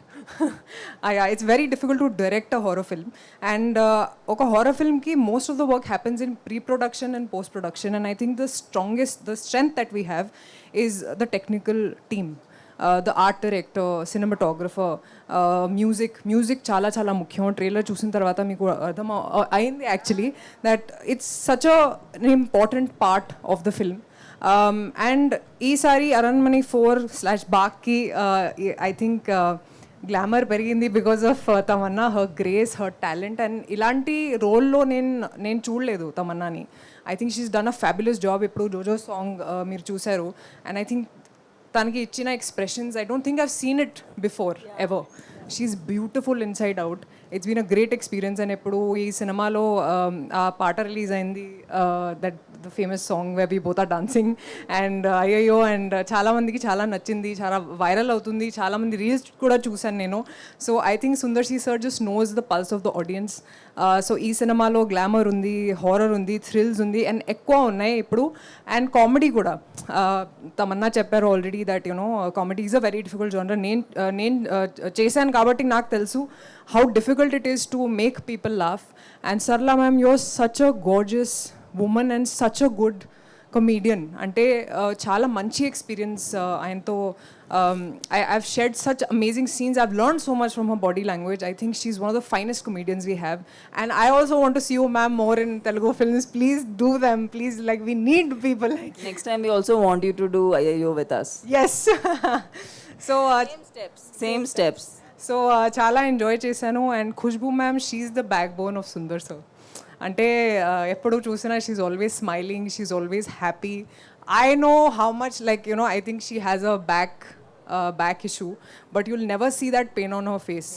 It's very difficult to direct a horror film. And ఒక హారర్ ఫిల్మ్కి most of the work happens in pre production and post production. And I think the strength that we have is the technical team, the art director, cinematographer, music చాలా చాలా ముఖ్యం. Trailer చూసిన తర్వాత మీకు అర్థం అయింది actually that it's such an important part of the film. And ఈసారి Aranmanai 4/బాక్కి I think glamour పెరిగింది because of Tamannaah, her grace, her talent. And ఇలాంటి రోల్లో నేను చూడలేదు తమన్నాని. I think she's done a fabulous job. ఇప్పుడు జోజో సాంగ్ మీరు చూశారు. అండ్ ఐ థింక్ తనకి ఇచ్చిన ఎక్స్ప్రెషన్స్, I don't think I've seen it before ever. She's beautiful inside out. It's been a great experience. And ఎప్పుడు ఈ సినిమాలో ఆ పాట రిలీజ్ అయింది, that the famous song way we both are dancing. And అయ్యో, అండ్ చాలామందికి చాలా నచ్చింది, చాలా వైరల్ అవుతుంది, చాలామంది రీల్స్ కూడా చూశాను నేను. So I think Sundar C sir just knows the pulse of the audience. So ఈ సినిమాలో గ్లామర్ ఉంది, హారర్ ఉంది, థ్రిల్స్ ఉంది, అండ్ ఎక్కువ ఉన్నాయి ఇప్పుడు. అండ్ కామెడీ కూడా. తమన్నా చెప్పారు already that comedy is a very difficult genre. నేను చేశాను కాబట్టి నాకు తెలుసు how difficult it is to make people laugh. And Sarla ma'am, you're such a gorgeous woman and such a good comedian. Ante chala manchi experience ayanto. I've shared such amazing scenes. I've learned so much from her body language. I think she's one of the finest comedians we have. And I also want to see you ma'am more in Telugu films. Please do them, please. Like, we need people like you. Next time we also want you to do Ayyo with us. Yes. So same steps. So చాలా enjoy చేశాను. And Khushbu ma'am, she's the backbone of Sundar sir. అంటే ఎప్పుడు చూసినా she's always smiling, she's always happy. I know how much I think she has a back issue, but you'll never see that pain on her face.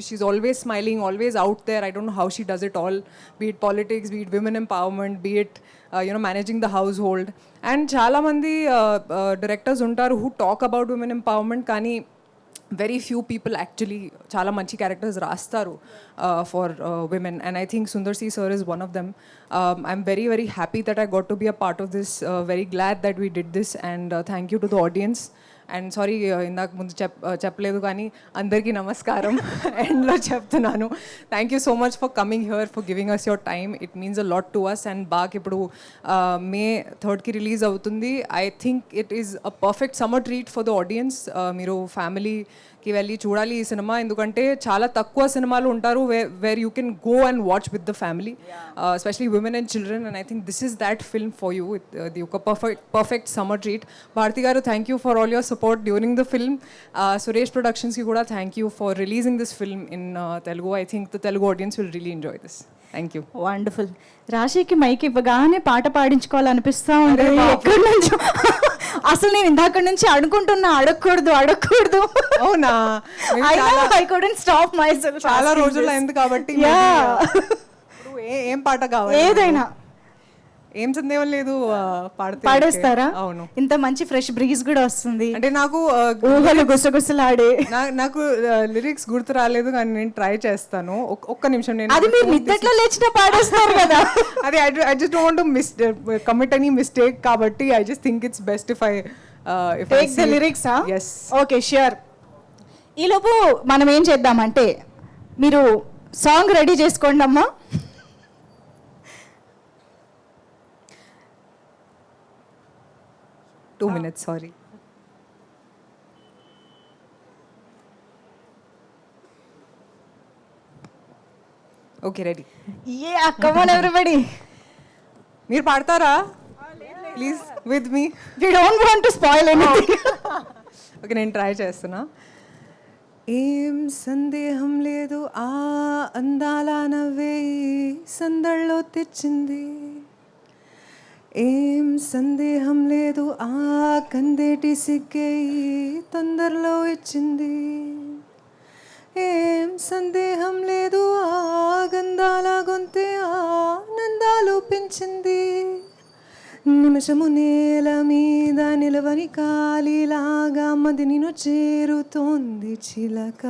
She's always smiling, always out there. I don't know how she does it all, be it politics, be it women empowerment, be it managing the household. And చాలా మంది directors ఉంటారు who talk about women empowerment, కానీ very few people actually chala manchi characters rastaru for women, and I think Sundar C sir is one of them. I'm very very happy that I got to be a part of this. Very glad that we did this, and thank you to the audience. And sorry, ఇందాక ముందు చెప్పలేదు కానీ అందరికీ నమస్కారం ఎండ్లో చెప్తున్నాను. Thank you so much for coming here, for giving us your time. It means a lot to us. And Baak ఇప్పుడు May 3rd release అవుతుంది. I think it is a perfect summer treat for the audience. మీరు ఫ్యామిలీకి వెళ్ళి చూడాలి ఈ cinema. ఎందుకంటే చాలా తక్కువ సినిమాలు ఉంటారు where you can go and watch with the family, especially women and children. And I think this is that film for you. ఇది ఒక perfect summer treat. Bharathi garu, thank you for all your support during the film. Suresh ప్రొడక్షన్స్కి కూడా thank you for releasing this film in Telugu. I think the Telugu audience will really enjoy this. Thank you. Wonderful. రాశికి mic ఇవ్వగానే పాట పాడించుకోవాలనిపిస్తూ ఉంటుంది ఎక్కడి నుంచో. అసలు నేను ఇందాక నుంచి అనుకుంటున్నా అడగకూడదు. అవునా? I couldn't stop my self. చాలా రోజులు అయింది కాబట్టి ఏం పాట కావాలి? ఏదైనా. ఏం సందేహం లేదు, పాడేస్తారా? అవును. ఇంత మంచి ఫ్రెష్ బ్రీజ్ కూడా వస్తుంది. అంటే నాకు ఊహలు గుసగుసలాడే. నాకు లిరిక్స్ గుర్తు రాలేదు, కానీ నేను ట్రై చేస్తాను. ఒక్క నిమిషం. నేను అది మీరు నిద్దట్లో లేచిన పాడేస్తారు కదా. అది I just don't want to commit any mistake, కాబట్టి I just think it's best if I take the lyrics. yes. Okay, sure. ఈలోపు మనం ఏం చేద్దామంటే, మీరు సాంగ్ రెడీ చేసుకోండి అమ్మా. Two minutes, sorry. Okay, ready. Yeah, come on everybody. మీరు పాడతారా? Please with me. We don't want to spoil anything. Okay, నేను ట్రై చేస్తున్నా. ఏం సందేహం లేదు, ఆ అందాల నవ్వే సందళ్ళలో తెచ్చింది. ఏం సందేహం లేదు, ఆ కందేటి సిగ్గే తొందరలో ఇచ్చింది. ఏం సందేహం లేదు, ఆ గంధాల గొంతే ఆనందాలు పెంచింది. నిమిషము నేల మీద నిలవని కాలిలాగా మది నిన్ను చేరుతోంది చిలక.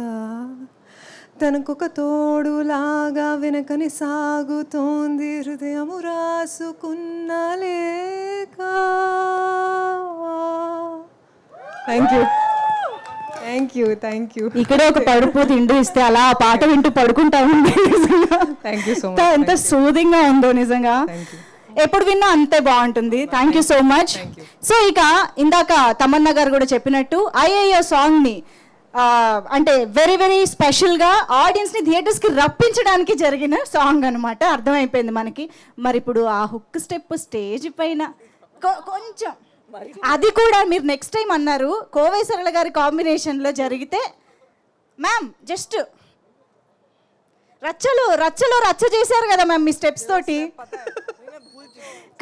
తనకొక తోడులాగా వెనకని సాగుతోంది హృదయము రాసుకున్న లేక. Thank you. ఇక్కడ ఒక పడుపు తిండి ఇస్తే అలా ఆ పాట వింటూ పడుకుంటా ఉంది. Thank you so much. ఎంత సూదింగ్ గా ఉందో నిజంగా. ఎప్పుడు విన్నా అంతే బాగుంటుంది. Thank you so much. So ఇక ఇందాక తమన్నా గారు కూడా చెప్పినట్టు అయ్యయ్యో సాంగ్ ని అంటే వెరీ వెరీ స్పెషల్గా ఆడియన్స్ని థియేటర్స్కి రప్పించడానికి జరిగిన సాంగ్ అనమాట. అర్థమైపోయింది మనకి. మరి ఇప్పుడు ఆ హుక్ స్టెప్ స్టేజ్ పైన కొంచెం అది కూడా మీరు నెక్స్ట్ టైం అన్నారు కోవై సరళ గారి కాంబినేషన్లో జరిగితే మ్యామ్ జస్ట్ రచ్చలో రచ్చ చేశారు కదా మ్యామ్ మీ స్టెప్స్ తోటి.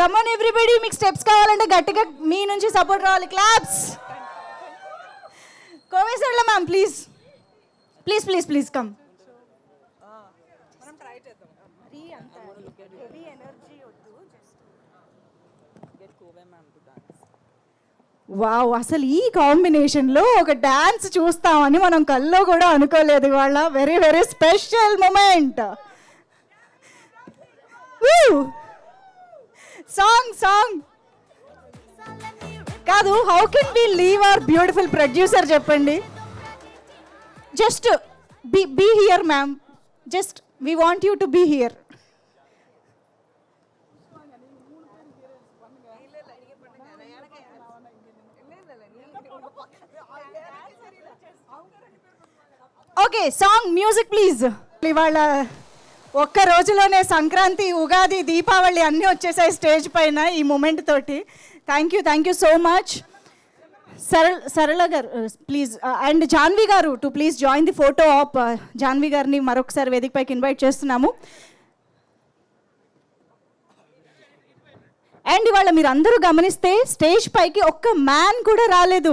కమాన్ ఎవ్రీబడి, మీకు స్టెప్స్ కావాలంటే గట్టిగా మీ నుంచి సపోర్ట్ రావాలి. క్లాప్స్. కోవై సరళ ma'am please please please please come. Wow, అసలు ఈ కాంబినేషన్లో ఒక డాన్స్ చూస్తామని మనం కల్లో కూడా అనుకోలేదు. ఇవాళ very very special moment. Song కాదు, how can we leave our beautiful producer చెప్పండి. Just be here ma'am, just we want you to be here. Okay, song music please. ఇవాళ ఒక్క రోజులోనే సంక్రాంతి, ఉగాది, దీపావళి అన్నీ వచ్చేసాయి స్టేజ్ పైన ఈ మూమెంట్ తోటి. Thank you so much. Sarala గారు ప్లీజ్, అండ్ జాన్వి గారు too please join the photo op. జాన్వి గారిని మరొకసారి వేదిక పైకి ఇన్వైట్ చేస్తున్నాము. అండ్ ఇవాళ మీరు అందరూ గమనిస్తే స్టేజ్ పైకి ఒక్క మ్యాన్ కూడా రాలేదు.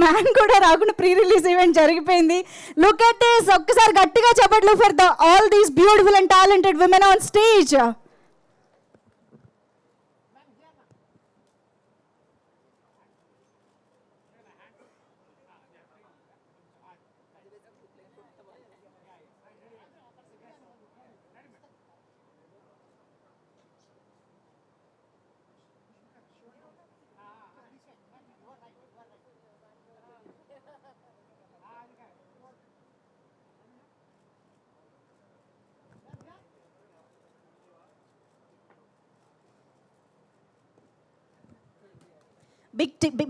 మ్యాన్ కూడా రాకుండా ప్రీ రిలీజ్ ఈవెంట్ జరిగిపోయింది. Look at this. ఒక్కసారి గట్టిగా చెప్పట్లు for the all these beautiful and talented women on stage.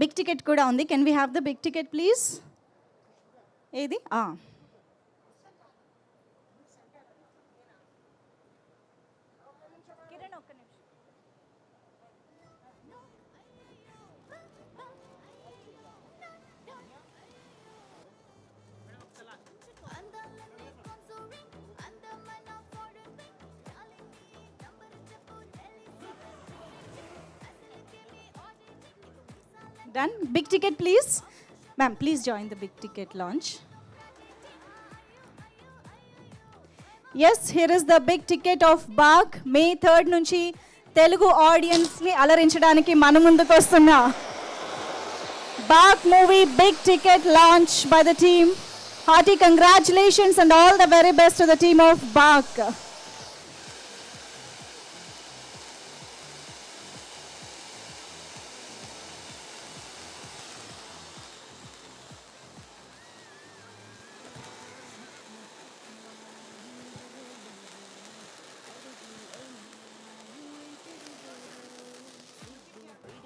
Big ticket కూడా ఉంది. Can we have the big ticket please? ఏది Done. Big ticket, please. Ma'am, please join the big ticket launch. Yes, here is the big ticket of Bagh. May 3rd నుంచి తెలుగు ఆడియన్స్ని అలరించడానికి మన ముందుకు వస్తున్న Bagh movie big ticket launch by the team. Hearty congratulations and all the very best to the team of Bagh.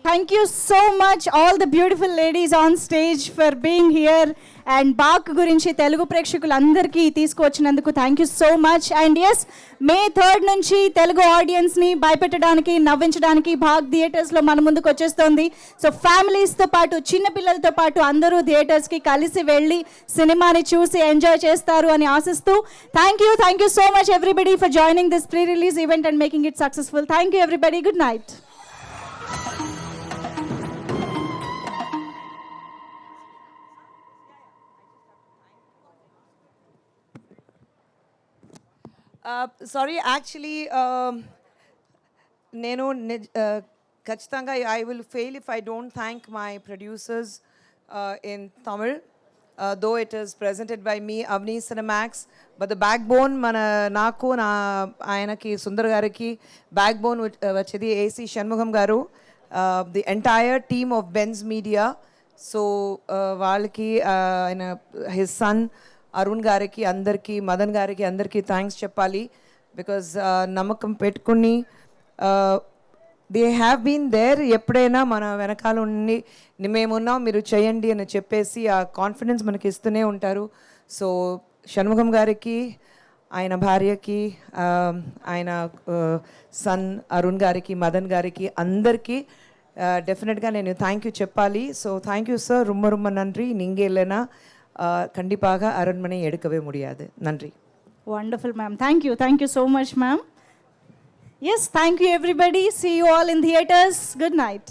Thank you so much, all the beautiful ladies on stage, for being here. And Bagh గురించి తెలుగు ప్రేక్షకులందరికీ తీసుకువచ్చినందుకు thank you so much. And yes, May 3rd నుంచి తెలుగు ఆడియన్స్ని భయపెట్టడానికి, నవ్వించడానికి బాగ్ థియేటర్స్లో మన ముందుకు వచ్చేస్తోంది. సో ఫ్యామిలీస్తో పాటు, చిన్నపిల్లలతో పాటు అందరూ థియేటర్స్కి కలిసి వెళ్ళి సినిమాని చూసి ఎంజాయ్ చేస్తారు అని ఆశిస్తూ thank you so much everybody for joining this pre release event and making it successful. Thank you everybody. Good night. Sorry, actually నేను ఖచ్చితంగా I will fail if I don't thank my producers in Tamil, though it is presented by me Avni Cinemax. But the backbone నాకు ఆయనకి సుందర్ గారికి backbone వచ్చేది AC Shanmugam గారు, the entire team of Benzz Media. So వాళ్ళకి ఆయన his son Arun గారికి, అందరికీ, మదన్ గారికి, అందరికీ థ్యాంక్స్ చెప్పాలి. బికాజ్ నమ్మకం పెట్టుకుని దే హ్యావ్ బీన్ దేర్. ఎప్పుడైనా మన వెనకాల ఉండి మేమున్నాం, మీరు చేయండి అని చెప్పేసి ఆ కాన్ఫిడెన్స్ మనకి ఇస్తూనే ఉంటారు. సో షణ్ముఖం గారికి, ఆయన భార్యకి, ఆయన సన్ అరుణ్ గారికి, మదన్ గారికి, అందరికీ డెఫినెట్గా నేను థ్యాంక్ యూ చెప్పాలి. సో థ్యాంక్ యూ சார், ரொம்ப ரொம்ப நன்றி. நீங்கள் இல்லைன்னா கண்டிப்பாக அரண்மனை எடுக்கவே முடியாது. நன்றி. Wonderful, ma'am. Thank you so much, ma'am. Yes, thank you everybody. See you all in theaters. Good night.